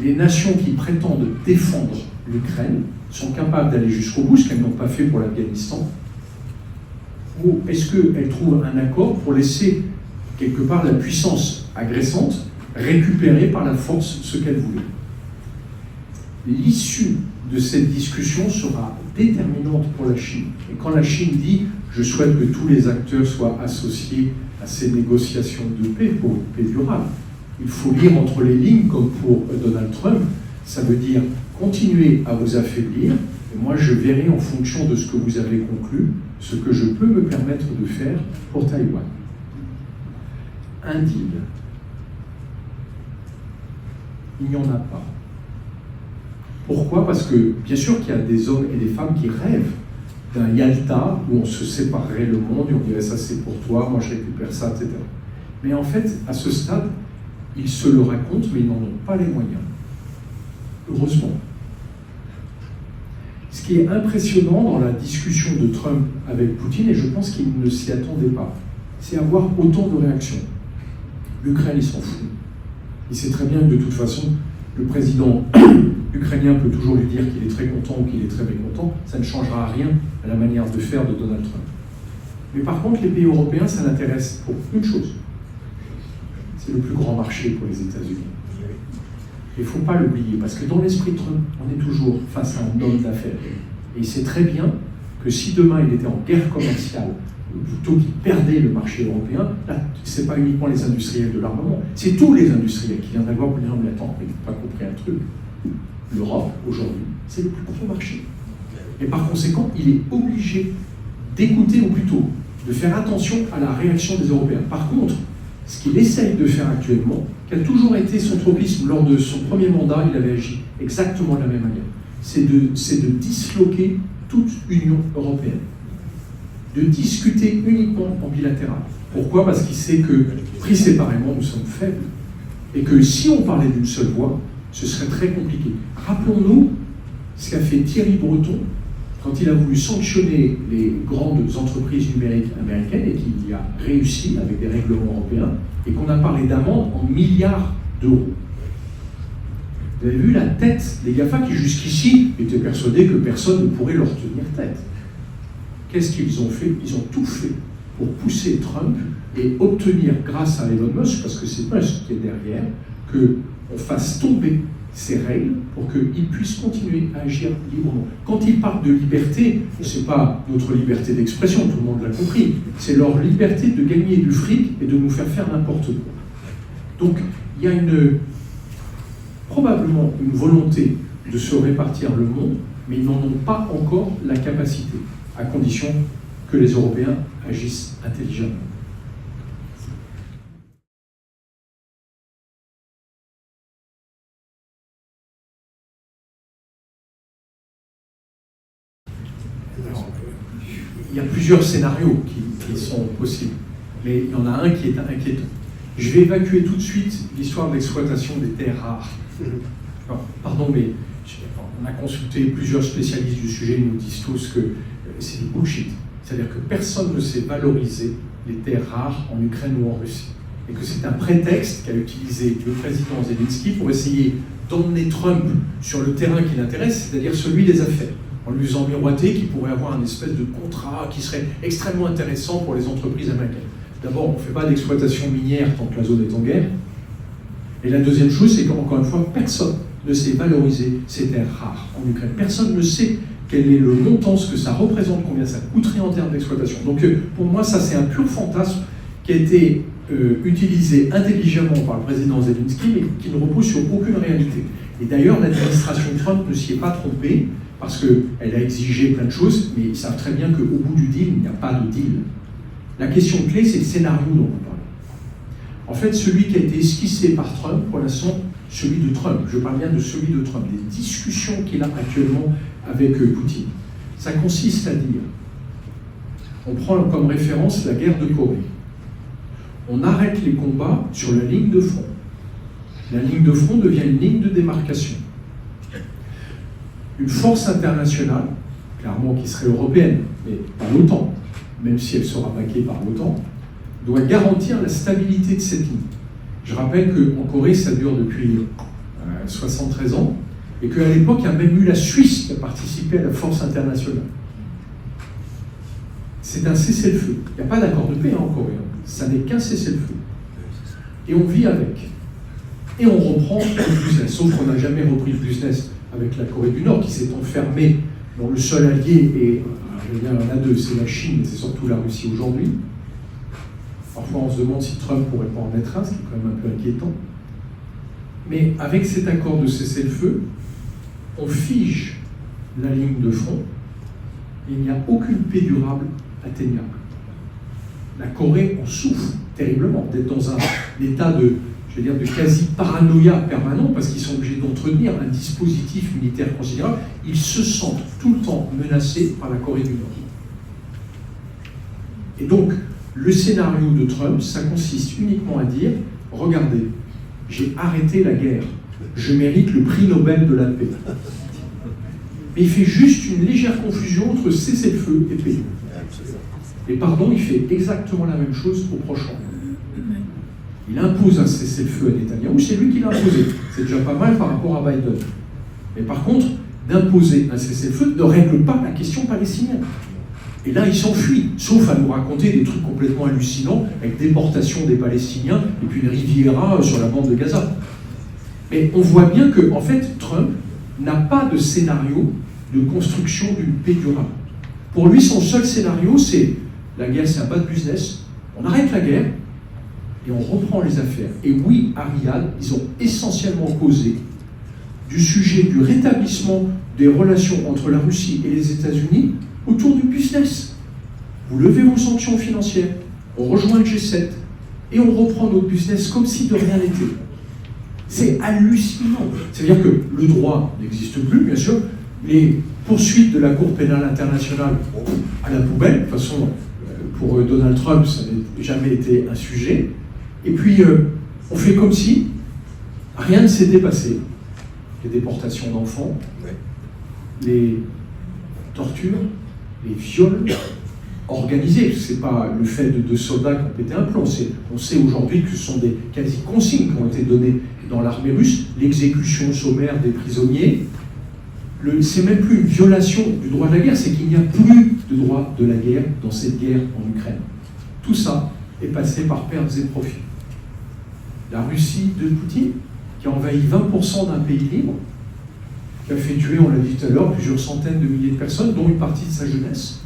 Speaker 1: les nations qui prétendent défendre l'Ukraine sont capables d'aller jusqu'au bout, ce qu'elles n'ont pas fait pour l'Afghanistan, ou est-ce qu'elles trouvent un accord pour laisser quelque part la puissance agressante récupérer par la force ce qu'elle voulait? L'issue de cette discussion sera déterminante pour la Chine. Et quand la Chine dit « je souhaite que tous les acteurs soient associés à ces négociations de paix pour une paix durable », il faut lire entre les lignes, comme pour Donald Trump, ça veut dire continuer à vous affaiblir, et moi je verrai en fonction de ce que vous avez conclu, ce que je peux me permettre de faire pour Taïwan. Un deal. Il n'y en a pas. Pourquoi? Parce que, bien sûr qu'il y a des hommes et des femmes qui rêvent d'un Yalta où on se séparerait le monde et on dirait ça c'est pour toi, moi je récupère ça, etc. Mais en fait, à ce stade, ils se le racontent, mais ils n'en ont pas les moyens. Heureusement. Ce qui est impressionnant dans la discussion de Trump avec Poutine, et je pense qu'il ne s'y attendait pas, c'est avoir autant de réactions. L'Ukraine, il s'en fout. Il sait très bien que de toute façon, le président ukrainien peut toujours lui dire qu'il est très content ou qu'il est très mécontent, ça ne changera rien à la manière de faire de Donald Trump. Mais par contre, les pays européens, ça l'intéresse pour une chose. C'est le plus grand marché pour les États-Unis. Il ne faut pas l'oublier, parce que dans l'esprit de Trump, on est toujours face à un homme d'affaires. Et il sait très bien que si demain il était en guerre commerciale, ou plutôt qu'il perdait le marché européen, là, ce n'est pas uniquement les industriels de l'armement, c'est tous les industriels qui viendraient voir pour dire « mais attends, mais tu n'as pas compris un truc. L'Europe, aujourd'hui, c'est le plus gros marché. » Et par conséquent, il est obligé d'écouter, ou plutôt de faire attention à la réaction des Européens. Par contre, ce qu'il essaye de faire actuellement, qui a toujours été son tropisme lors de son premier mandat, il avait agi exactement de la même manière, c'est de disloquer toute Union européenne, de discuter uniquement en bilatéral. Pourquoi? Parce qu'il sait que, pris séparément, nous sommes faibles, et que si on parlait d'une seule voix, ce serait très compliqué. Rappelons-nous ce qu'a fait Thierry Breton quand il a voulu sanctionner les grandes entreprises numériques américaines et qu'il y a réussi avec des règlements européens et qu'on a parlé d'amendes en milliards d'euros. Vous avez vu la tête des GAFA qui jusqu'ici étaient persuadés que personne ne pourrait leur tenir tête. Qu'est-ce qu'ils ont fait? Ils ont tout fait pour pousser Trump et obtenir, grâce à Elon Musk, parce que c'est Musk qui est derrière, qu'on fasse tomber ces règles pour qu'ils puissent continuer à agir librement. Quand ils parlent de liberté, ce n'est pas notre liberté d'expression, tout le monde l'a compris, c'est leur liberté de gagner du fric et de nous faire faire n'importe quoi. Donc, il y a probablement une volonté de se répartir le monde, mais ils n'en ont pas encore la capacité, à condition que les Européens agissent intelligemment. Alors, il y a plusieurs scénarios qui sont possibles, mais il y en a un qui est inquiétant. Je vais évacuer tout de suite l'histoire de l'exploitation des terres rares. Alors, pardon, mais on a consulté plusieurs spécialistes du sujet, ils nous disent tous que c'est du bullshit. C'est-à-dire que personne ne sait valoriser les terres rares en Ukraine ou en Russie. Et que c'est un prétexte qu'a utilisé le président Zelensky pour essayer d'emmener Trump sur le terrain qui l'intéresse, c'est-à-dire celui des affaires, en lui faisant miroiter qu'il pourrait avoir un espèce de contrat qui serait extrêmement intéressant pour les entreprises américaines. D'abord, on ne fait pas d'exploitation minière tant que la zone est en guerre. Et la deuxième chose, c'est qu'encore une fois, personne ne sait valoriser ces terres rares en Ukraine. Personne ne sait quel est le montant, ce que ça représente, combien ça coûterait en termes d'exploitation. Donc pour moi, ça c'est un pur fantasme qui a été utilisé intelligemment par le président Zelensky, mais qui ne repose sur aucune réalité. Et d'ailleurs, l'administration Trump ne s'y est pas trompée, parce qu'elle a exigé plein de choses, mais ils savent très bien qu'au bout du deal, il n'y a pas de deal. La question clé, c'est le scénario dont on parle. En fait, celui qui a été esquissé par Trump, pour l'instant, celui de Trump, je parle bien de celui de Trump, des discussions qu'il a actuellement avec Poutine, ça consiste à dire, on prend comme référence la guerre de Corée. On arrête les combats sur la ligne de front. La ligne de front devient une ligne de démarcation. Une force internationale, clairement qui serait européenne, mais pas l'OTAN, même si elle sera baquée par l'OTAN, doit garantir la stabilité de cette ligne. Je rappelle qu'en Corée, ça dure depuis 73 ans, et qu'à l'époque, il y a même eu la Suisse qui a participé à la force internationale. C'est un cessez-le-feu. Il n'y a pas d'accord de paix en Corée. Ça n'est qu'un cessez-le-feu. Et on vit avec. Et on reprend le business. Sauf qu'on n'a jamais repris le business avec la Corée du Nord, qui s'est enfermée dans le seul allié, et il y en a deux, c'est la Chine, mais c'est surtout la Russie aujourd'hui. Parfois, on se demande si Trump ne pourrait pas en être un, ce qui est quand même un peu inquiétant. Mais avec cet accord de cessez-le-feu, on fige la ligne de front, et il n'y a aucune paix durable atteignable. La Corée en souffre terriblement d'être dans un état de quasi-paranoïa permanent, parce qu'ils sont obligés d'entretenir un dispositif militaire considérable. Ils se sentent tout le temps menacés par la Corée du Nord. Et donc, le scénario de Trump, ça consiste uniquement à dire, regardez, j'ai arrêté la guerre, je mérite le prix Nobel de la paix. Mais il fait juste une légère confusion entre cessez-le-feu et paix. Et pardon, il fait exactement la même chose au Proche-Orient. Il impose un cessez-le-feu à Netanyahou, c'est lui qui l'a imposé. C'est déjà pas mal par rapport à Biden. Mais par contre, d'imposer un cessez-le-feu ne règle pas la question palestinienne. Et là, il s'enfuit, sauf à nous raconter des trucs complètement hallucinants, avec déportation des Palestiniens et puis une riviera sur la bande de Gaza. Mais on voit bien que, en fait, Trump n'a pas de scénario de construction d'une paix durable. Pour lui, son seul scénario, c'est la guerre, c'est un bad business, on arrête la guerre et on reprend les affaires. Et oui, à Riyad, ils ont essentiellement causé du sujet du rétablissement des relations entre la Russie et les États-Unis autour du business. Vous levez vos sanctions financières, on rejoint le G7 et on reprend notre business comme si de rien n'était. C'est hallucinant. C'est-à-dire que le droit n'existe plus, bien sûr, les poursuites de la Cour pénale internationale à la poubelle. De toute façon, pour Donald Trump, ça n'a jamais été un sujet. Et puis, on fait comme si rien ne s'était passé. Les déportations d'enfants, les tortures, les viols organisés. Ce n'est pas le fait de soldats qui ont pété un plomb. On sait aujourd'hui que ce sont des quasi-consignes qui ont été données dans l'armée russe, l'exécution sommaire des prisonniers. C'est même plus une violation du droit de la guerre, c'est qu'il n'y a plus de droit de la guerre dans cette guerre en Ukraine. Tout ça est passé par pertes et profits. La Russie de Poutine, qui a envahi 20% d'un pays libre, qui a fait tuer, on l'a dit tout à l'heure, plusieurs centaines de milliers de personnes, dont une partie de sa jeunesse,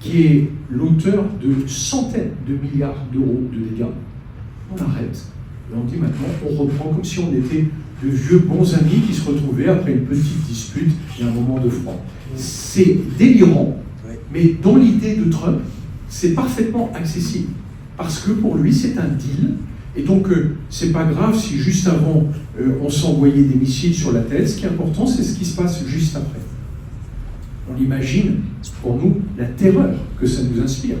Speaker 1: qui est l'auteur de centaines de milliards d'euros de dégâts. On arrête. Et on dit maintenant, on reprend comme si on était de vieux bons amis qui se retrouvaient après une petite dispute et un moment de froid. C'est délirant, mais dans l'idée de Trump, c'est parfaitement accessible. Parce que pour lui, c'est un deal. Et donc, c'est pas grave si juste avant, on s'envoyait des missiles sur la tête. Ce qui est important, c'est ce qui se passe juste après. On imagine, pour nous, la terreur que ça nous inspire.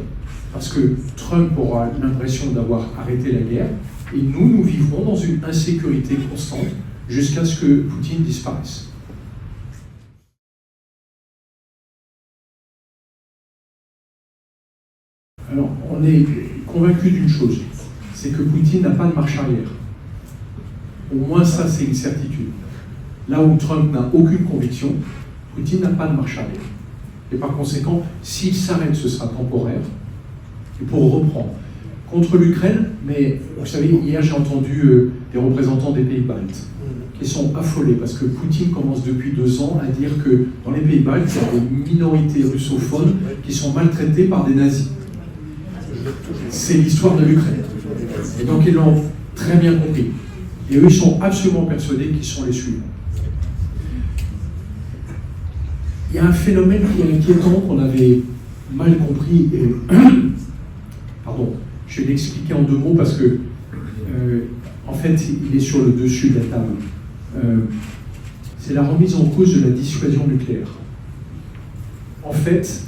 Speaker 1: Parce que Trump aura l'impression d'avoir arrêté la guerre, et nous vivrons dans une insécurité constante jusqu'à ce que Poutine disparaisse. Alors, on est convaincu d'une chose, c'est que Poutine n'a pas de marche arrière. Au moins ça, c'est une certitude. Là où Trump n'a aucune conviction, Poutine n'a pas de marche arrière. Et par conséquent, s'il s'arrête, ce sera temporaire. Et pour reprendre, contre l'Ukraine, mais vous savez, hier j'ai entendu des représentants des pays baltes qui sont affolés parce que Poutine commence depuis 2 ans à dire que dans les pays baltes, il y a des minorités russophones qui sont maltraitées par des nazis. C'est l'histoire de l'Ukraine. Et donc ils l'ont très bien compris. Et eux, ils sont absolument persuadés qu'ils sont les suivants. Il y a un phénomène qui est inquiétant qu'on avait mal compris. Et pardon, je vais l'expliquer en 2 mots parce que fait, il est sur le dessus de la table. C'est la remise en cause de la dissuasion nucléaire. En fait,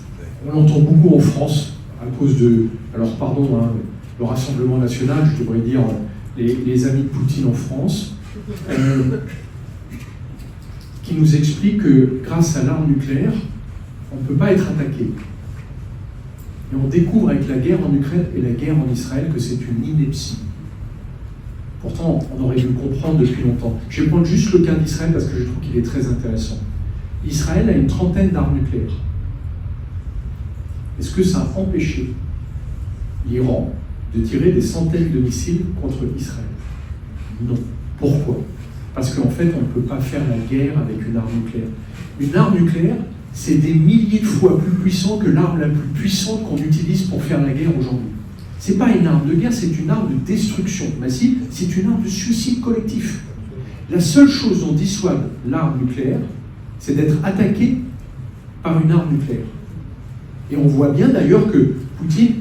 Speaker 1: on l'entend beaucoup en France à cause de, alors pardon, hein, le Rassemblement national, je devrais dire les amis de Poutine en France, qui nous expliquent que grâce à l'arme nucléaire, on ne peut pas être attaqué. Et on découvre avec la guerre en Ukraine et la guerre en Israël que c'est une ineptie. Pourtant, on aurait dû le comprendre depuis longtemps. Je vais prendre juste le cas d'Israël parce que je trouve qu'il est très intéressant. Israël a une trentaine d'armes nucléaires. Est-ce que ça a empêché l'Iran de tirer des centaines de missiles contre Israël? Non. Pourquoi? Parce qu'en fait, on ne peut pas faire la guerre avec une arme nucléaire. Une arme nucléaire, c'est des milliers de fois plus puissant que l'arme la plus puissante qu'on utilise pour faire la guerre aujourd'hui. Ce n'est pas une arme de guerre, c'est une arme de destruction massive, c'est une arme de suicide collectif. La seule chose dont dissuade l'arme nucléaire, c'est d'être attaqué par une arme nucléaire. Et on voit bien d'ailleurs que Poutine,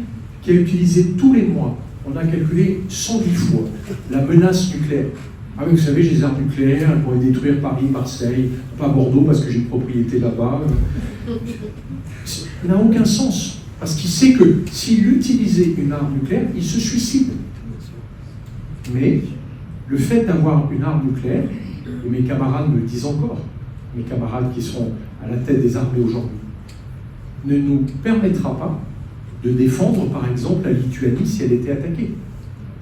Speaker 1: qui a utilisé tous les mois, on a calculé 110 fois la menace nucléaire. Ah oui, vous savez, j'ai des armes nucléaires, elles pourraient détruire Paris, Marseille, pas Bordeaux parce que j'ai une propriété là-bas. Ça n'a aucun sens. Parce qu'il sait que s'il utilisait une arme nucléaire, il se suicide. Mais le fait d'avoir une arme nucléaire, et mes camarades me le disent encore, mes camarades qui sont à la tête des armées aujourd'hui, ne nous permettra pas de défendre, par exemple, la Lituanie si elle était attaquée.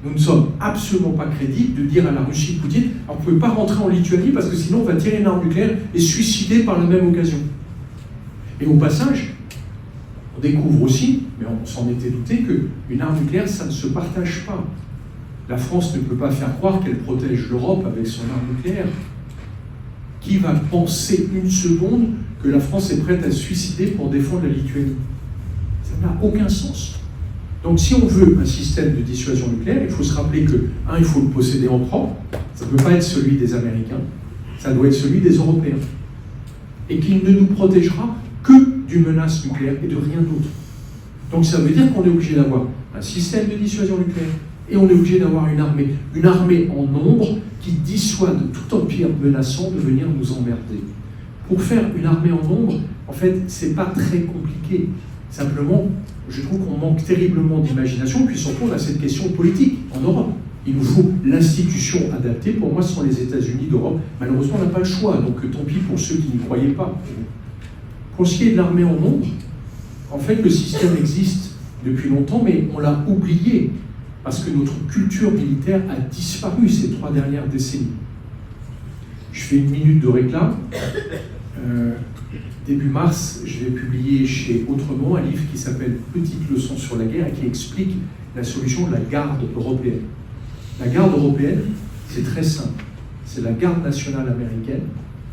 Speaker 1: Nous ne sommes absolument pas crédibles de dire à la Russie Poutine, alors vous ne pouvez pas rentrer en Lituanie parce que sinon on va tirer une arme nucléaire et se suicider par la même occasion. Et au passage, on découvre aussi, mais on s'en était douté, qu'une arme nucléaire, ça ne se partage pas. La France ne peut pas faire croire qu'elle protège l'Europe avec son arme nucléaire. Qui va penser une seconde que la France est prête à se suicider pour défendre la Lituanie? Ça n'a aucun sens. Donc si on veut un système de dissuasion nucléaire, il faut se rappeler que, il faut le posséder en propre, ça ne peut pas être celui des Américains, ça doit être celui des Européens. Et qu'il ne nous protégera que d'une menace nucléaire et de rien d'autre. Donc ça veut dire qu'on est obligé d'avoir un système de dissuasion nucléaire et on est obligé d'avoir une armée en nombre qui dissuade tout empire menaçant de venir nous emmerder. Pour faire une armée en nombre, en fait, c'est pas très compliqué. Simplement, je trouve qu'on manque terriblement d'imagination, puis surtout on a cette question politique en Europe. Il nous faut l'institution adaptée. Pour moi, ce sont les États-Unis d'Europe. Malheureusement, on n'a pas le choix, donc tant pis pour ceux qui n'y croyaient pas. Pour ce qui est de l'armée en nombre, en fait, le système existe depuis longtemps, mais on l'a oublié, parce que notre culture militaire a disparu ces 3 dernières décennies. Je fais une minute de réclame. Début mars, je vais publier chez Autrement un livre qui s'appelle « Petite leçon sur la guerre » et qui explique la solution de la garde européenne. La garde européenne, c'est très simple. C'est la garde nationale américaine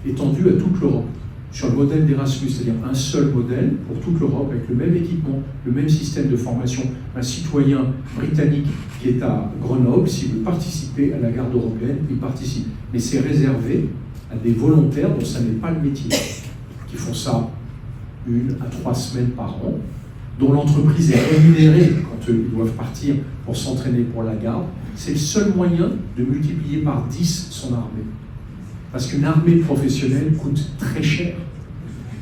Speaker 1: étendue à toute l'Europe, sur le modèle d'Erasmus, c'est-à-dire un seul modèle pour toute l'Europe, avec le même équipement, le même système de formation. Un citoyen britannique qui est à Grenoble, s'il veut participer à la garde européenne, il participe. Mais c'est réservé à des volontaires dont ça n'est pas le métier, qui font ça 1 à 3 semaines par an, dont l'entreprise est rémunérée quand ils doivent partir pour s'entraîner pour la garde. C'est le seul moyen de multiplier par 10 son armée. Parce qu'une armée professionnelle coûte très cher.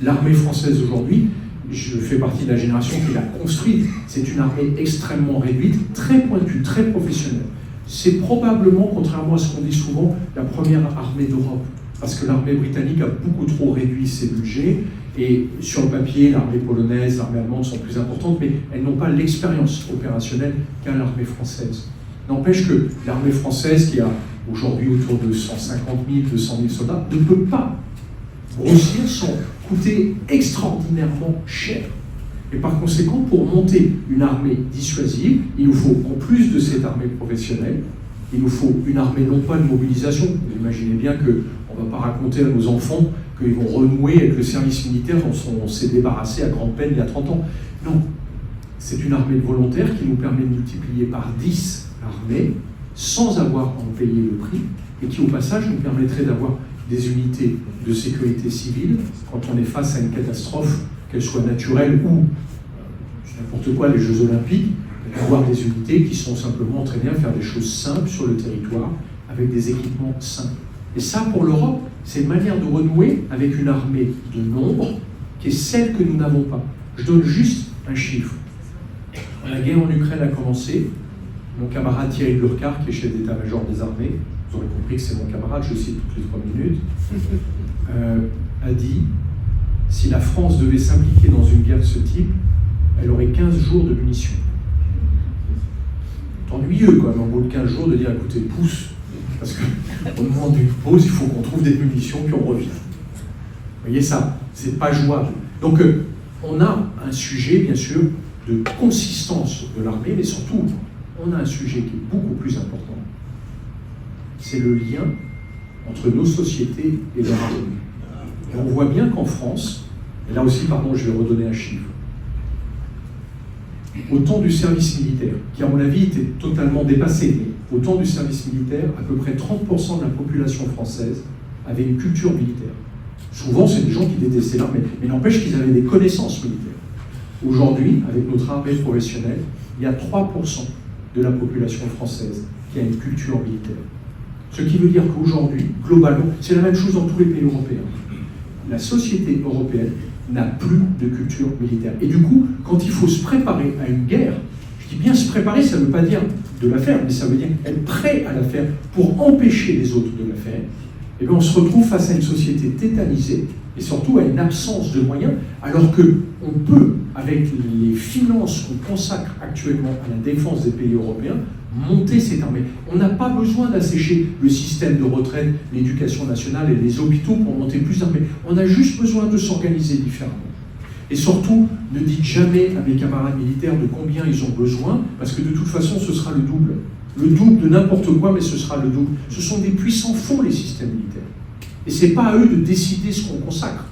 Speaker 1: L'armée française aujourd'hui, je fais partie de la génération qui l'a construite, c'est une armée extrêmement réduite, très pointue, très professionnelle. C'est probablement, contrairement à ce qu'on dit souvent, la première armée d'Europe. Parce que l'armée britannique a beaucoup trop réduit ses budgets, et sur le papier, l'armée polonaise, l'armée allemande sont plus importantes, mais elles n'ont pas l'expérience opérationnelle qu'a l'armée française. N'empêche que l'armée française, qui a aujourd'hui autour de 150 000, 200 000 soldats, ne peut pas grossir sans coûter extraordinairement cher. Et par conséquent, pour monter une armée dissuasive, il nous faut, en plus de cette armée professionnelle, il nous faut une armée non pas de mobilisation. Vous imaginez bien qu'on ne va pas raconter à nos enfants qu'ils vont renouer avec le service militaire dont on s'est débarrassé à grande peine il y a 30 ans. Non, c'est une armée de volontaires qui nous permet de multiplier par 10 l'armée sans avoir à en payer le prix et qui au passage nous permettrait d'avoir des unités de sécurité civile quand on est face à une catastrophe, qu'elle soit naturelle ou n'importe quoi, les Jeux Olympiques, d'avoir des unités qui sont simplement entraînées à faire des choses simples sur le territoire, avec des équipements simples. Et ça, pour l'Europe, c'est une manière de renouer avec une armée de nombre qui est celle que nous n'avons pas. Je donne juste un chiffre. Quand la guerre en Ukraine a commencé, mon camarade Thierry Burkhardt, qui est chef d'état-major des armées, vous aurez compris que c'est mon camarade, je le cite toutes les 3 minutes, a dit, si la France devait s'impliquer dans une guerre de ce type, elle aurait 15 jours de munitions. C'est ennuyeux quand même, en bout de 15 jours, de dire, écoutez, pousse, parce qu'au moment d'une pause, il faut qu'on trouve des munitions, puis on revient. Vous voyez ça, c'est pas jouable. Donc, on a un sujet, bien sûr, de consistance de l'armée, mais surtout, on a un sujet qui est beaucoup plus important. C'est le lien entre nos sociétés et leur armée. Et on voit bien qu'en France, et là aussi, pardon, je vais redonner un chiffre, au temps du service militaire, qui à mon avis était totalement dépassé, au temps du service militaire, à peu près 30% de la population française avait une culture militaire. Souvent, c'est des gens qui détestaient l'armée, mais n'empêche qu'ils avaient des connaissances militaires. Aujourd'hui, avec notre armée professionnelle, il y a 3% de la population française qui a une culture militaire. Ce qui veut dire qu'aujourd'hui, globalement, c'est la même chose dans tous les pays européens. La société européenne n'a plus de culture militaire. Et du coup, quand il faut se préparer à une guerre, je dis bien se préparer, ça ne veut pas dire de la faire, mais ça veut dire être prêt à la faire pour empêcher les autres de la faire, et bien on se retrouve face à une société tétanisée, et surtout à une absence de moyens, alors qu'on peut, avec les finances qu'on consacre actuellement à la défense des pays européens, monter cette armée. On n'a pas besoin d'assécher le système de retraite, l'éducation nationale et les hôpitaux pour monter plus d'armées. On a juste besoin de s'organiser différemment. Et surtout, ne dites jamais à mes camarades militaires de combien ils ont besoin, parce que de toute façon, ce sera le double. Le double de n'importe quoi, mais ce sera le double. Ce sont des puissants fonds, les systèmes militaires. Et ce n'est pas à eux de décider ce qu'on consacre.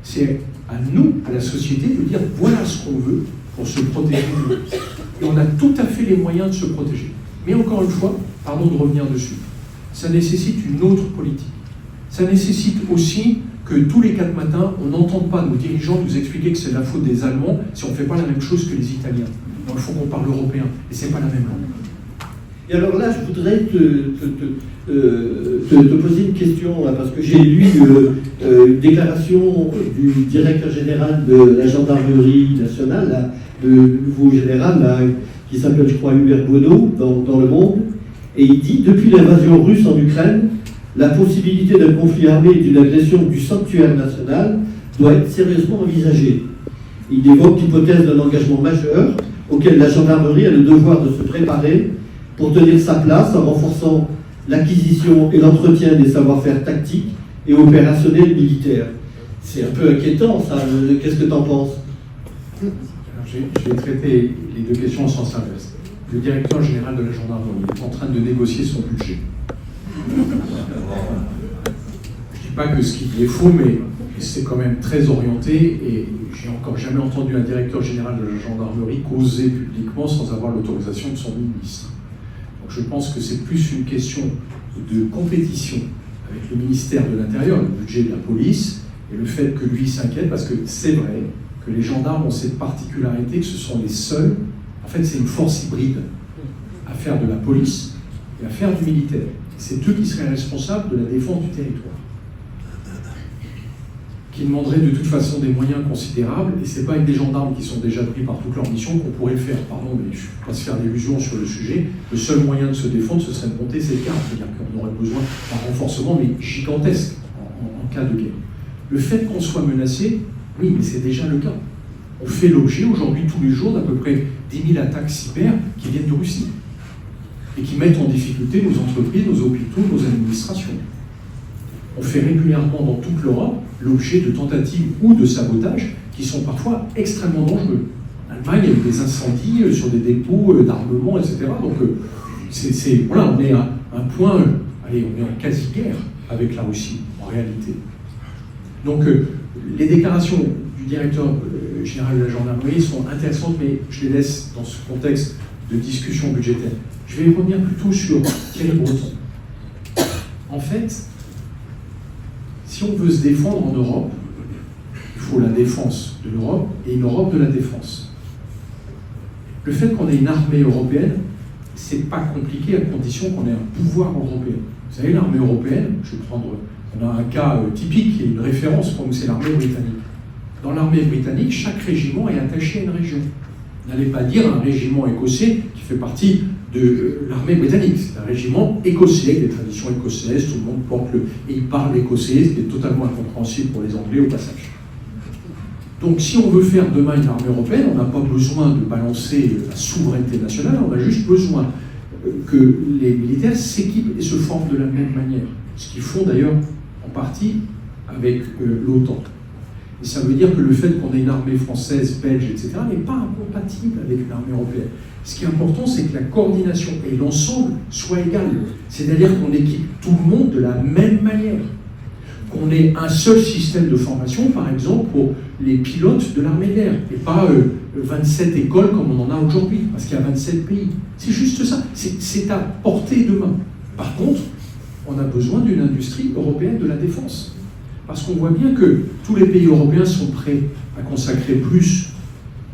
Speaker 1: C'est à nous, à la société, de dire voilà ce qu'on veut pour se protéger. Et on a tout à fait les moyens de se protéger. Mais encore une fois, pardon de revenir dessus, ça nécessite une autre politique. Ça nécessite aussi que tous les 4 matins, on n'entende pas nos dirigeants nous expliquer que c'est la faute des Allemands si on ne fait pas la même chose que les Italiens. Donc il faut qu'on parle européen, et ce n'est pas la même langue.
Speaker 3: Et alors là, je voudrais te poser une question, là, parce que j'ai lu une déclaration du directeur général de la gendarmerie nationale, là, le nouveau général, là, qui s'appelle, je crois, Hubert Bonneau, dans Le Monde, et il dit « Depuis l'invasion russe en Ukraine, la possibilité d'un conflit armé et d'une agression du sanctuaire national doit être sérieusement envisagée. » Il évoque l'hypothèse d'un engagement majeur auquel la gendarmerie a le devoir de se préparer pour tenir sa place en renforçant l'acquisition et l'entretien des savoir-faire tactiques et opérationnels militaires. C'est un peu inquiétant, ça. Qu'est-ce que tu en penses?
Speaker 1: Je vais traiter les deux questions en sens inverse. Le directeur général de la gendarmerie est en train de négocier son budget. Je ne dis pas que ce qu'il dit est faux, mais c'est quand même très orienté, et j'ai encore jamais entendu un directeur général de la gendarmerie causer publiquement sans avoir l'autorisation de son ministre. Donc je pense que c'est plus une question de compétition avec le ministère de l'Intérieur, le budget de la police, et le fait que lui s'inquiète, parce que c'est vrai que les gendarmes ont cette particularité que ce sont les seuls, en fait c'est une force hybride, à faire de la police et à faire du militaire. C'est eux qui seraient responsables de la défense du territoire, qui demanderaient de toute façon des moyens considérables, et c'est pas avec des gendarmes qui sont déjà pris par toutes leurs missions qu'on pourrait le faire. Pardon, mais je ne vais pas se faire d'illusions sur le sujet. Le seul moyen de se défendre, ce serait de monter cette carte, c'est-à-dire qu'on aurait besoin d'un renforcement, mais gigantesque, en cas de guerre. Le fait qu'on soit menacé, oui, mais c'est déjà le cas. On fait l'objet aujourd'hui tous les jours d'à peu près 10 000 attaques cyber qui viennent de Russie et qui mettent en difficulté nos entreprises, nos hôpitaux, nos administrations. On fait régulièrement dans toute l'Europe l'objet de tentatives ou de sabotages qui sont parfois extrêmement dangereux. En Allemagne, il y a eu des incendies sur des dépôts d'armement, etc. Donc, voilà, on est à un point, allez, on est en quasi-guerre avec la Russie, en réalité. Donc, les déclarations du directeur général de la gendarmerie sont intéressantes, mais je les laisse dans ce contexte de discussion budgétaire. Je vais revenir plutôt sur Thierry Breton. En fait, si on veut se défendre en Europe, il faut la défense de l'Europe et une Europe de la défense. Le fait qu'on ait une armée européenne, c'est pas compliqué à condition qu'on ait un pouvoir européen. Vous savez, l'armée européenne, on a un cas typique et une référence pour nous, c'est l'armée britannique. Dans l'armée britannique, chaque régiment est attaché à une région. N'allez pas dire un régiment écossais qui fait partie de l'armée britannique. C'est un régiment écossais, avec des traditions écossaises, tout le monde porte et il parle écossais, ce qui est totalement incompréhensible pour les Anglais au passage. Donc si on veut faire demain une armée européenne, on n'a pas besoin de balancer la souveraineté nationale, on a juste besoin que les militaires s'équipent et se forment de la même manière. Ce qu'ils font d'ailleurs en partie avec l'OTAN. Et ça veut dire que le fait qu'on ait une armée française, belge, etc., n'est pas incompatible avec une armée européenne. Ce qui est important, c'est que la coordination et l'ensemble soient égales. C'est-à-dire qu'on équipe tout le monde de la même manière. Qu'on ait un seul système de formation, par exemple, pour les pilotes de l'armée de l'air, et pas 27 écoles comme on en a aujourd'hui, parce qu'il y a 27 pays. C'est juste ça. C'est à portée de main. Par contre, on a besoin d'une industrie européenne de la défense. Parce qu'on voit bien que tous les pays européens sont prêts à consacrer plus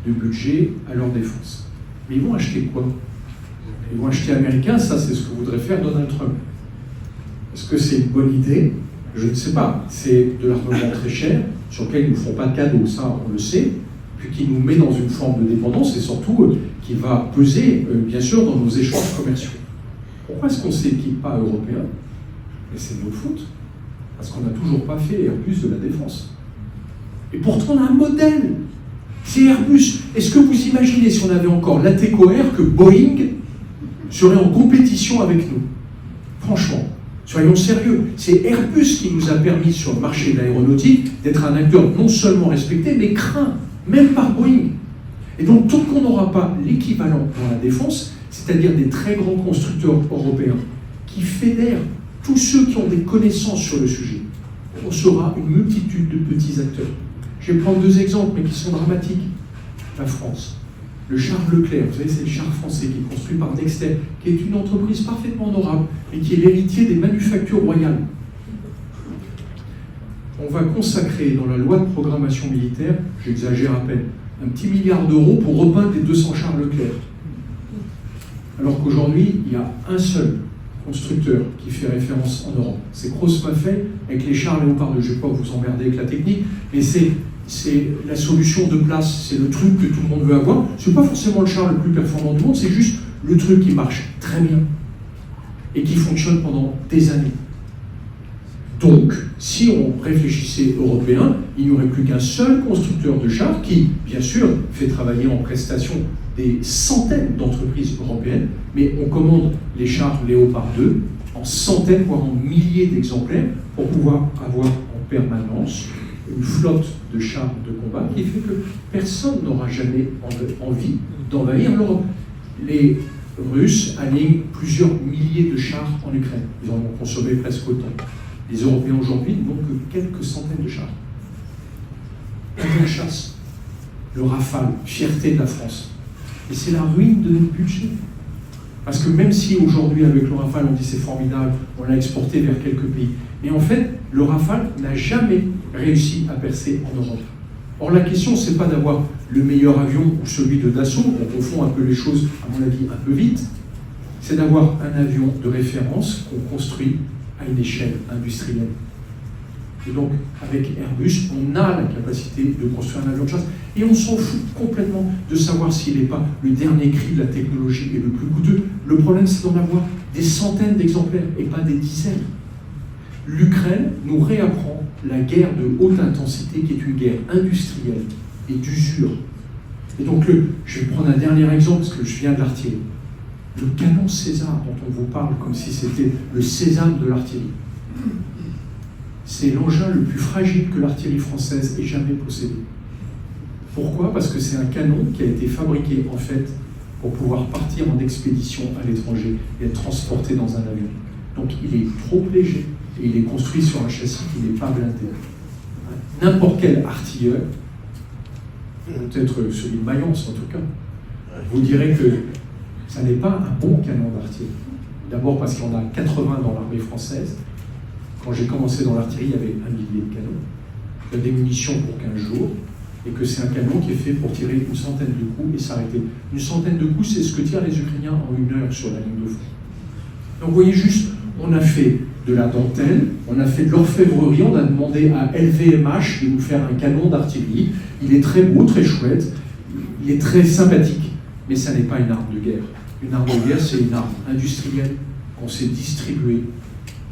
Speaker 1: de budget à leur défense. Mais ils vont acheter quoi? Ils vont acheter américain, ça c'est ce que voudrait faire Donald Trump. Est-ce que c'est une bonne idée? Je ne sais pas. C'est de l'armement très cher, sur lequel ils ne nous font pas de cadeaux, ça on le sait, puis qui nous met dans une forme de dépendance et surtout qui va peser, bien sûr, dans nos échanges commerciaux. Pourquoi est-ce qu'on ne s'équipe pas européen? Et c'est notre faute. Parce qu'on n'a toujours pas fait Airbus de la défense. Et pourtant, on a un modèle. C'est Airbus. Est-ce que vous imaginez, si on avait encore l'Ateco Air, que Boeing serait en compétition avec nous? Franchement, soyons sérieux. C'est Airbus qui nous a permis, sur le marché de l'aéronautique, d'être un acteur non seulement respecté, mais craint, même par Boeing. Et donc, tant qu'on n'aura pas l'équivalent dans la défense, c'est-à-dire des très grands constructeurs européens qui fédèrent tous ceux qui ont des connaissances sur le sujet, on sera une multitude de petits acteurs. Je vais prendre deux exemples, mais qui sont dramatiques. La France. Le char Leclerc, vous savez, c'est le char français qui est construit par Dexter, qui est une entreprise parfaitement honorable et qui est l'héritier des manufactures royales. On va consacrer dans la loi de programmation militaire, j'exagère à peine, un petit milliard d'euros pour repeindre les 200 chars Leclerc. Alors qu'aujourd'hui, il y a un seul constructeur qui fait référence en Europe. C'est Krauss-Maffei avec les chars Léopard 2. Je ne vais pas vous emmerder avec la technique, mais c'est la solution de place, c'est le truc que tout le monde veut avoir. Ce n'est pas forcément le char le plus performant du monde, c'est juste le truc qui marche très bien et qui fonctionne pendant des années. Donc, si on réfléchissait européen, il n'y aurait plus qu'un seul constructeur de chars qui, bien sûr, fait travailler en prestation des centaines d'entreprises européennes, mais on commande les chars Léopard 2 en centaines, voire en milliers d'exemplaires pour pouvoir avoir en permanence une flotte de chars de combat qui fait que personne n'aura jamais envie d'envahir l'Europe. Les Russes alignent plusieurs milliers de chars en Ukraine. Ils en ont consommé presque autant. Les Européens aujourd'hui n'ont que quelques centaines de chars. Avion de chasse, le Rafale, fierté de la France. Et c'est la ruine de notre budget. Parce que même si aujourd'hui, avec le Rafale, on dit c'est formidable, on l'a exporté vers quelques pays, mais en fait, le Rafale n'a jamais réussi à percer en Europe. Or, la question, c'est pas d'avoir le meilleur avion ou celui de Dassault, on confond un peu les choses, à mon avis, un peu vite, c'est d'avoir un avion de référence qu'on construit à une échelle industrielle. Et donc, avec Airbus, on a la capacité de construire un avion de chasse. Et on s'en fout complètement de savoir s'il n'est pas le dernier cri de la technologie et le plus coûteux. Le problème, c'est d'en avoir des centaines d'exemplaires et pas des dizaines. L'Ukraine nous réapprend la guerre de haute intensité, qui est une guerre industrielle et d'usure. Et donc, je vais prendre un dernier exemple, parce que je viens de l'artillerie. Le canon César, dont on vous parle comme si c'était le sésame de l'artillerie, c'est l'engin le plus fragile que l'artillerie française ait jamais possédé. Pourquoi? Parce que c'est un canon qui a été fabriqué, en fait, pour pouvoir partir en expédition à l'étranger et être transporté dans un avion. Donc il est trop léger et il est construit sur un châssis qui n'est pas blindé. N'importe quel artilleur, peut-être celui de Mayence en tout cas, vous direz que ça n'est pas un bon canon d'artillerie. D'abord parce qu'il y en a 80 dans l'armée française. Quand j'ai commencé dans l'artillerie, il y avait 1 millier de canons. Il y a des munitions pour 15 jours. et que c'est un canon qui est fait pour tirer une centaine de coups et s'arrêter. Une centaine de coups, c'est ce que tirent les Ukrainiens en 1 heure sur la ligne de front. Donc vous voyez juste, on a fait de la dentelle, on a fait de l'orfèvrerie, on a demandé à LVMH de nous faire un canon d'artillerie. Il est très beau, très chouette, il est très sympathique, mais ça n'est pas une arme de guerre. Une arme de guerre, c'est une arme industrielle qu'on s'est distribuée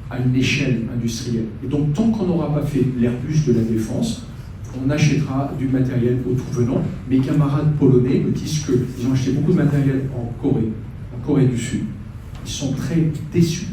Speaker 1: à une échelle industrielle. Et donc, tant qu'on n'aura pas fait l'Airbus de la défense, on achètera du matériel au tout venant. Mes camarades polonais me disent qu'ils ont acheté beaucoup de matériel en Corée du Sud. Ils sont très déçus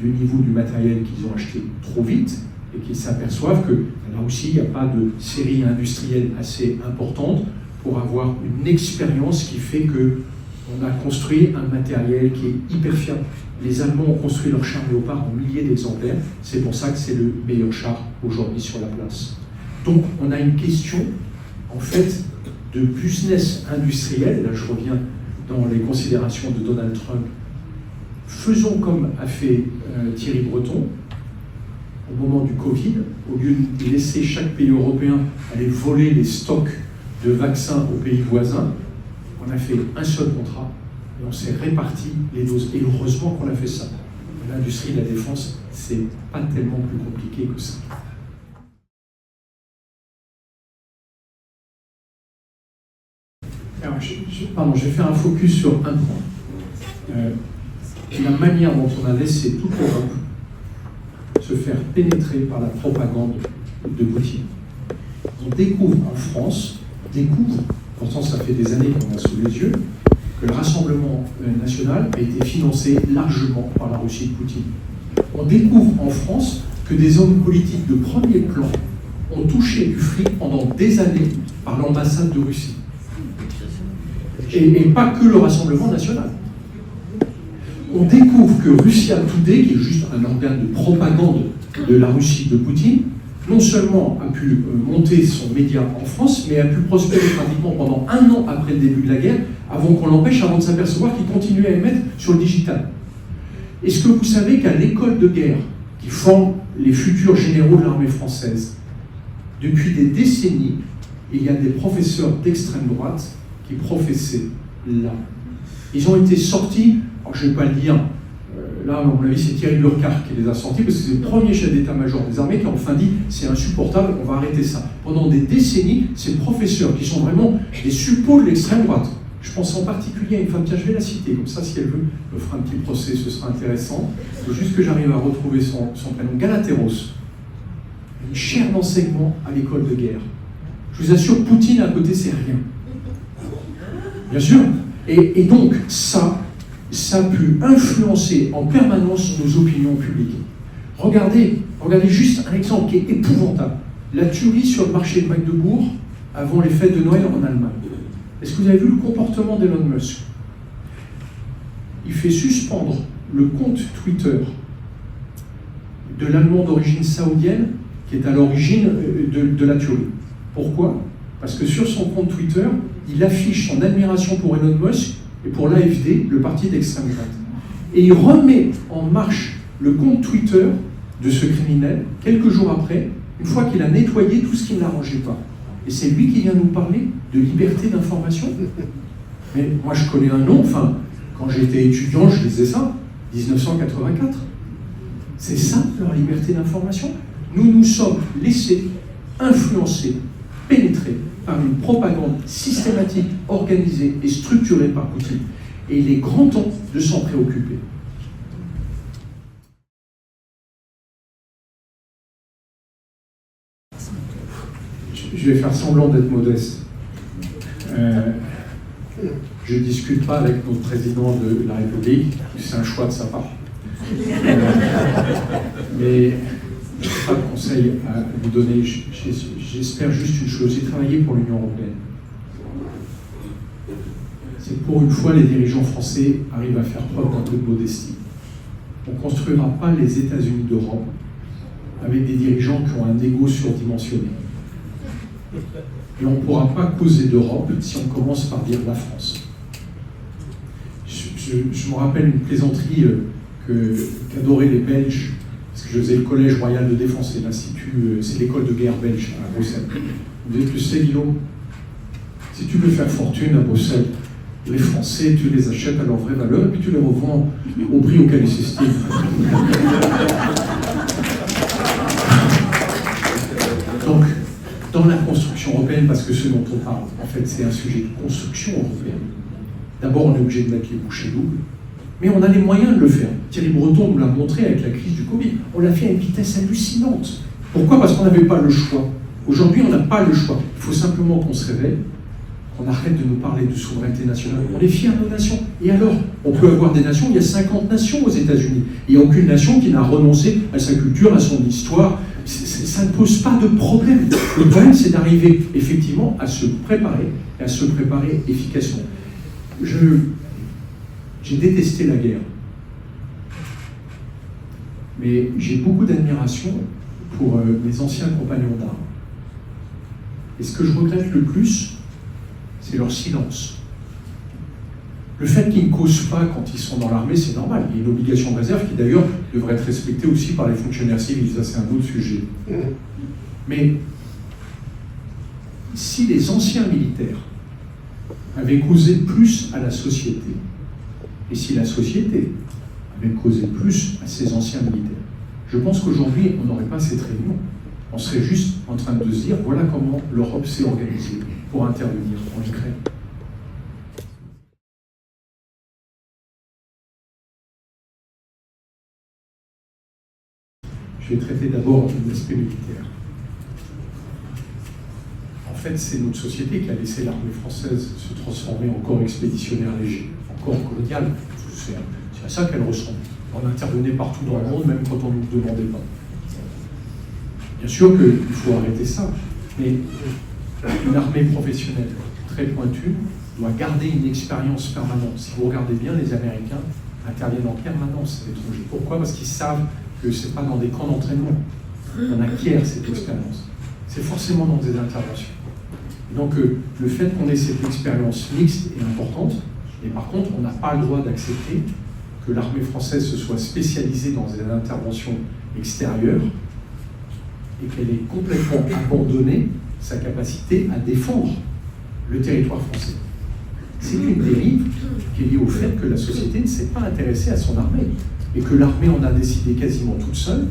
Speaker 1: du niveau du matériel qu'ils ont acheté trop vite et qu'ils s'aperçoivent que là aussi, il n'y a pas de série industrielle assez importante pour avoir une expérience qui fait qu'on a construit un matériel qui est hyper fiable. Les Allemands ont construit leur char Léopard en milliers d'exemplaires. C'est pour ça que c'est le meilleur char aujourd'hui sur la place. Donc, on a une question, en fait, de business industriel. Là, je reviens dans les considérations de Donald Trump. Faisons comme a fait Thierry Breton au moment du Covid, au lieu de laisser chaque pays européen aller voler les stocks de vaccins aux pays voisins, on a fait un seul contrat et on s'est réparti les doses. Et heureusement qu'on a fait ça. L'industrie de la défense, c'est pas tellement plus compliqué que ça. Alors, je vais faire un focus sur un point. La manière dont on a laissé toute l'Europe se faire pénétrer par la propagande de Poutine. On découvre en France, pourtant ça fait des années qu'on a sous les yeux, que le Rassemblement national a été financé largement par la Russie de Poutine. On découvre en France que des hommes politiques de premier plan ont touché du fric pendant des années par l'ambassade de Russie. Et pas que le Rassemblement national. On découvre que Russia Today, qui est juste un organe de propagande de la Russie de Poutine, non seulement a pu monter son média en France, mais a pu prospérer pratiquement pendant 1 an après le début de la guerre, avant qu'on l'empêche, avant de s'apercevoir qu'il continuait à émettre sur le digital. Est-ce que vous savez qu'à l'école de guerre, qui forme les futurs généraux de l'armée française, depuis des décennies, il y a des professeurs d'extrême droite qui professaient là. Ils ont été sortis, alors je ne vais pas le dire, là, à mon avis, c'est Thierry Burkhardt qui les a sortis, parce que c'est le premier chef d'état-major des armées qui a enfin dit « c'est insupportable, on va arrêter ça ». Pendant des décennies, ces professeurs, qui sont vraiment des suppôts de l'extrême droite, je pense en particulier à une femme, tiens, je vais la citer, comme ça, si elle veut, me fera un petit procès, ce sera intéressant. Il faut juste que j'arrive à retrouver son prénom, Galateros, une chaire d'enseignement à l'école de guerre. Je vous assure, Poutine à côté, c'est rien. Bien sûr. Et donc, ça a pu influencer en permanence nos opinions publiques. Regardez juste un exemple qui est épouvantable. La tuerie sur le marché de Magdebourg avant les fêtes de Noël en Allemagne. Est-ce que vous avez vu le comportement d'Elon Musk? Il fait suspendre le compte Twitter de l'Allemand d'origine saoudienne qui est à l'origine de la tuerie. Pourquoi? Parce que sur son compte Twitter, il affiche son admiration pour Elon Musk et pour l'AfD, le parti d'extrême droite. Et il remet en marche le compte Twitter de ce criminel quelques jours après, une fois qu'il a nettoyé tout ce qui ne l'arrangeait pas. Et c'est lui qui vient nous parler de liberté d'information. Mais moi je connais un nom, enfin, quand j'étais étudiant, je lisais ça, 1984. C'est ça leur liberté d'information. Nous nous sommes laissés influencer, pénétrer par une propagande systématique, organisée et structurée par Poutine. Et il est grand temps de s'en préoccuper. Je vais faire semblant d'être modeste. Je ne discute pas avec notre président de la République, c'est un choix de sa part. Mais je n'ai pas de conseil à vous donner. J'espère juste une chose, j'ai travaillé pour l'Union européenne. C'est que pour une fois, les dirigeants français arrivent à faire preuve d'un peu de modestie. On ne construira pas les États-Unis d'Europe avec des dirigeants qui ont un ego surdimensionné. Et on ne pourra pas causer d'Europe si on commence par dire la France. Je me rappelle une plaisanterie qu'adoraient les Belges, parce que je faisais le Collège Royal de Défense, c'est l'Institut, c'est l'école de guerre belge à Bruxelles. Vous savez, tu sais, Guillaume, Si tu veux faire fortune à Bruxelles, les Français, tu les achètes à leur vraie valeur et puis tu les revends au prix auquel ils s'estiment. Donc, dans la construction européenne, parce que ce dont on parle, en fait, c'est un sujet de construction européenne. D'abord, on est obligé de mettre les bouchées doubles, mais on a les moyens de le faire. Thierry Breton nous l'a montré avec la crise du Covid. On l'a fait à une vitesse hallucinante. Pourquoi? Parce qu'on n'avait pas le choix. Aujourd'hui, on n'a pas le choix. Il faut simplement qu'on se réveille, qu'on arrête de nous parler de souveraineté nationale. On est fiers de nos nations. Et alors, on peut avoir des nations, il y a 50 nations aux États-Unis. Il n'y a aucune nation qui n'a renoncé à sa culture, à son histoire. Ça ne pose pas de problème. Le problème, c'est d'arriver effectivement à se préparer, et à se préparer efficacement. J'ai détesté la guerre. Mais j'ai beaucoup d'admiration pour mes anciens compagnons d'armes. Et ce que je regrette le plus, c'est leur silence. Le fait qu'ils ne causent pas quand ils sont dans l'armée, c'est normal. Il y a une obligation de réserve qui d'ailleurs devrait être respectée aussi par les fonctionnaires civils. Ça, c'est un autre sujet. Mais si les anciens militaires avaient causé plus à la société, et si la société avait causé plus à ces anciens militaires, je pense qu'aujourd'hui, on n'aurait pas cette réunion. On serait juste en train de se dire, voilà comment l'Europe s'est organisée pour intervenir en Ukraine. Je vais traiter d'abord l'aspect militaire. En fait, c'est notre société qui a laissé l'armée française se transformer en corps expéditionnaire léger, en corps colonial. C'est à ça qu'elle ressemble. On intervenait partout dans le monde, même quand on ne nous demandait pas. Bien sûr qu'il faut arrêter ça, mais une armée professionnelle très pointue doit garder une expérience permanente. Si vous regardez bien, les Américains interviennent en permanence à l'étranger. Pourquoi? Parce qu'ils savent que ce n'est pas dans des camps d'entraînement qu'on acquiert cette expérience. C'est forcément dans des interventions. Et donc le fait qu'on ait cette expérience mixte est importante, et par contre, on n'a pas le droit d'accepter que l'armée française se soit spécialisée dans des interventions extérieures et qu'elle ait complètement abandonné sa capacité à défendre le territoire français. C'est une dérive qui est liée au fait que la société ne s'est pas intéressée à son armée et que l'armée en a décidé quasiment toute seule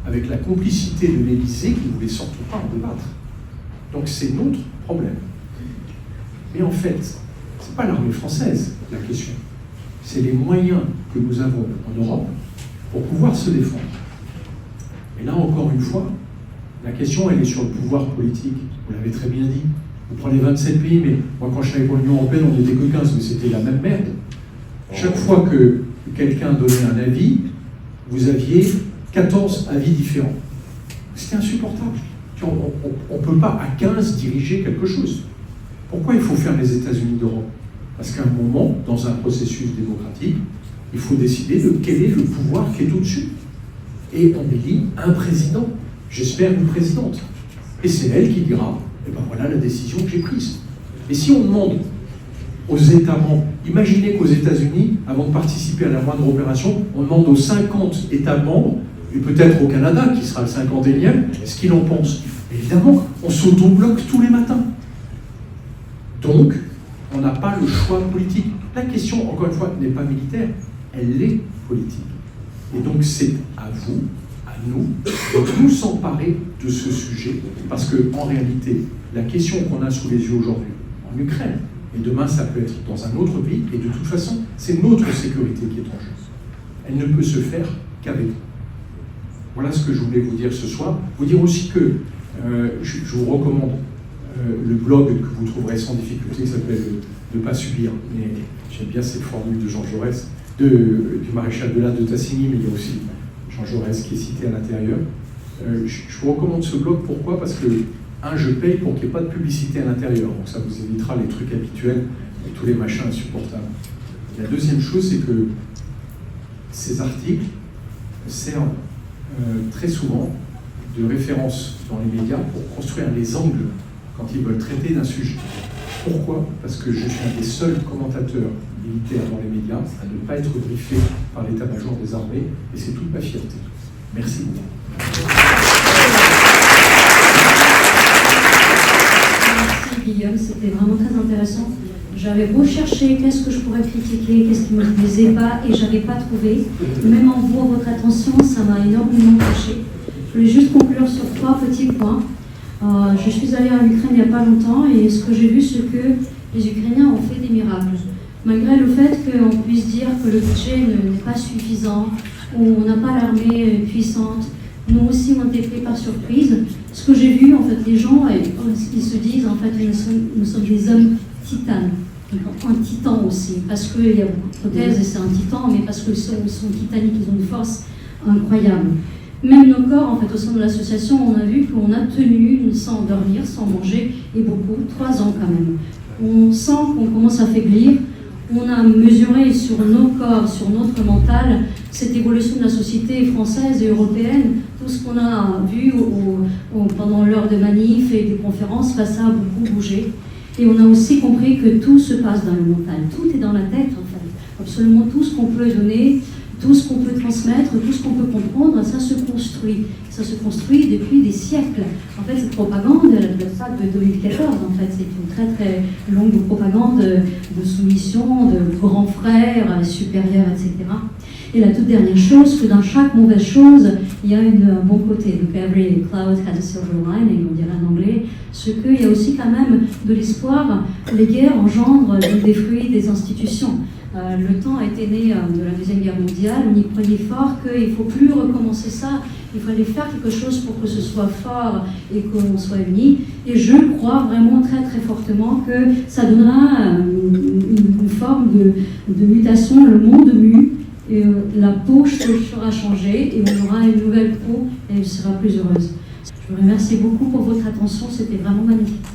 Speaker 1: avec la complicité de l'Élysée qui ne voulait surtout pas en débattre. Donc c'est notre problème. Mais en fait, ce n'est pas l'armée française la question. C'est les moyens que nous avons en Europe pour pouvoir se défendre. Et là, encore une fois, la question, elle est sur le pouvoir politique. Vous l'avez très bien dit. Vous prenez 27 pays, mais moi, quand je travaillais pour l'Union européenne, on n'était que 15, mais c'était la même merde. Chaque fois que quelqu'un donnait un avis, vous aviez 14 avis différents. C'était insupportable. On ne peut pas, à 15, diriger quelque chose. Pourquoi il faut faire les États-Unis d'Europe? Parce qu'à un moment, dans un processus démocratique, il faut décider de quel est le pouvoir qui est au-dessus. Et on élit un président, j'espère une présidente. Et c'est elle qui dira, eh ben voilà la décision que j'ai prise. Et si on demande aux États membres, imaginez qu'aux États-Unis, avant de participer à la moindre opération, on demande aux 50 États membres, et peut-être au Canada, qui sera le 51e, ce qu'ils en pensent. Évidemment, on s'auto-bloque tous les matins. Donc, on n'a pas le choix politique. La question, encore une fois, n'est pas militaire, elle est politique. Et donc, c'est à vous, à nous, de nous emparer de ce sujet, parce qu'en réalité, la question qu'on a sous les yeux aujourd'hui, en Ukraine, et demain, ça peut être dans un autre pays, et de toute façon, c'est notre sécurité qui est en jeu. Elle ne peut se faire qu'avec vous. Voilà ce que je voulais vous dire ce soir. Vous dire aussi que je vous recommande le blog que vous trouverez sans difficulté, qui s'appelle « Ne pas subir ». Mais j'aime bien cette formule de Jean Jaurès, du maréchal de Tassigny, mais il y a aussi Jean Jaurès qui est cité à l'intérieur. Je vous recommande ce blog, pourquoi? Parce que, je paye pour qu'il n'y ait pas de publicité à l'intérieur, donc ça vous évitera les trucs habituels et tous les machins insupportables. La deuxième chose, c'est que ces articles servent très souvent de référence dans les médias pour construire les angles quand ils veulent traiter d'un sujet. Pourquoi? Parce que je suis un des seuls commentateurs militaires dans les médias à ne pas être briefé par l'état-major des armées, et c'est toute ma fierté. Merci beaucoup.
Speaker 4: Merci Guillaume, c'était vraiment très intéressant. J'avais recherché qu'est-ce que je pourrais critiquer, qu'est-ce qui ne me plaisait pas, et je n'avais pas trouvé. Même en vous, votre attention, ça m'a énormément touché. Je voulais juste conclure sur 3 petits points. Je suis allée en Ukraine il n'y a pas longtemps, et ce que j'ai vu, c'est que les Ukrainiens ont fait des miracles. Malgré le fait qu'on puisse dire que le budget n'est pas suffisant, ou on n'a pas l'armée puissante, nous aussi on a été pris par surprise. Ce que j'ai vu, en fait, les gens, ils se disent, en fait, nous sommes des hommes titanes. Un titan aussi, parce qu'il y a beaucoup de prothèses et c'est un titan, mais parce qu'ils sont titaniques, ils ont une force incroyable. Même nos corps, en fait, au sein de l'association, on a vu qu'on a tenu sans dormir, sans manger, et beaucoup, 3 ans quand même. On sent qu'on commence à faiblir. On a mesuré sur nos corps, sur notre mental, cette évolution de la société française et européenne. Tout ce qu'on a vu pendant l'heure de manifs et des conférences, ça a beaucoup bougé. Et on a aussi compris que tout se passe dans le mental. Tout est dans la tête, en fait. Absolument tout ce qu'on peut donner, tout ce qu'on peut transmettre, tout ce qu'on peut comprendre, ça se construit. Ça se construit depuis des siècles. En fait, cette propagande, ça de 2014, en fait, c'est une très très longue propagande de soumission, de grands frères, supérieurs, etc. Et la toute dernière chose, que dans chaque mauvaise chose, il y a un bon côté. Donc, every cloud has a silver lining, on dirait en anglais. Ce qu'il y a aussi quand même de l'espoir. Les guerres engendrent des fruits des institutions. Le temps a été né de la Deuxième Guerre mondiale, on y croyait fort qu'il ne faut plus recommencer ça, il fallait faire quelque chose pour que ce soit fort et qu'on soit unis. Et je crois vraiment très très fortement que ça donnera une forme de mutation, le monde mue, et la peau sera changée et on aura une nouvelle peau et elle sera plus heureuse. Je vous remercie beaucoup pour votre attention, c'était vraiment magnifique.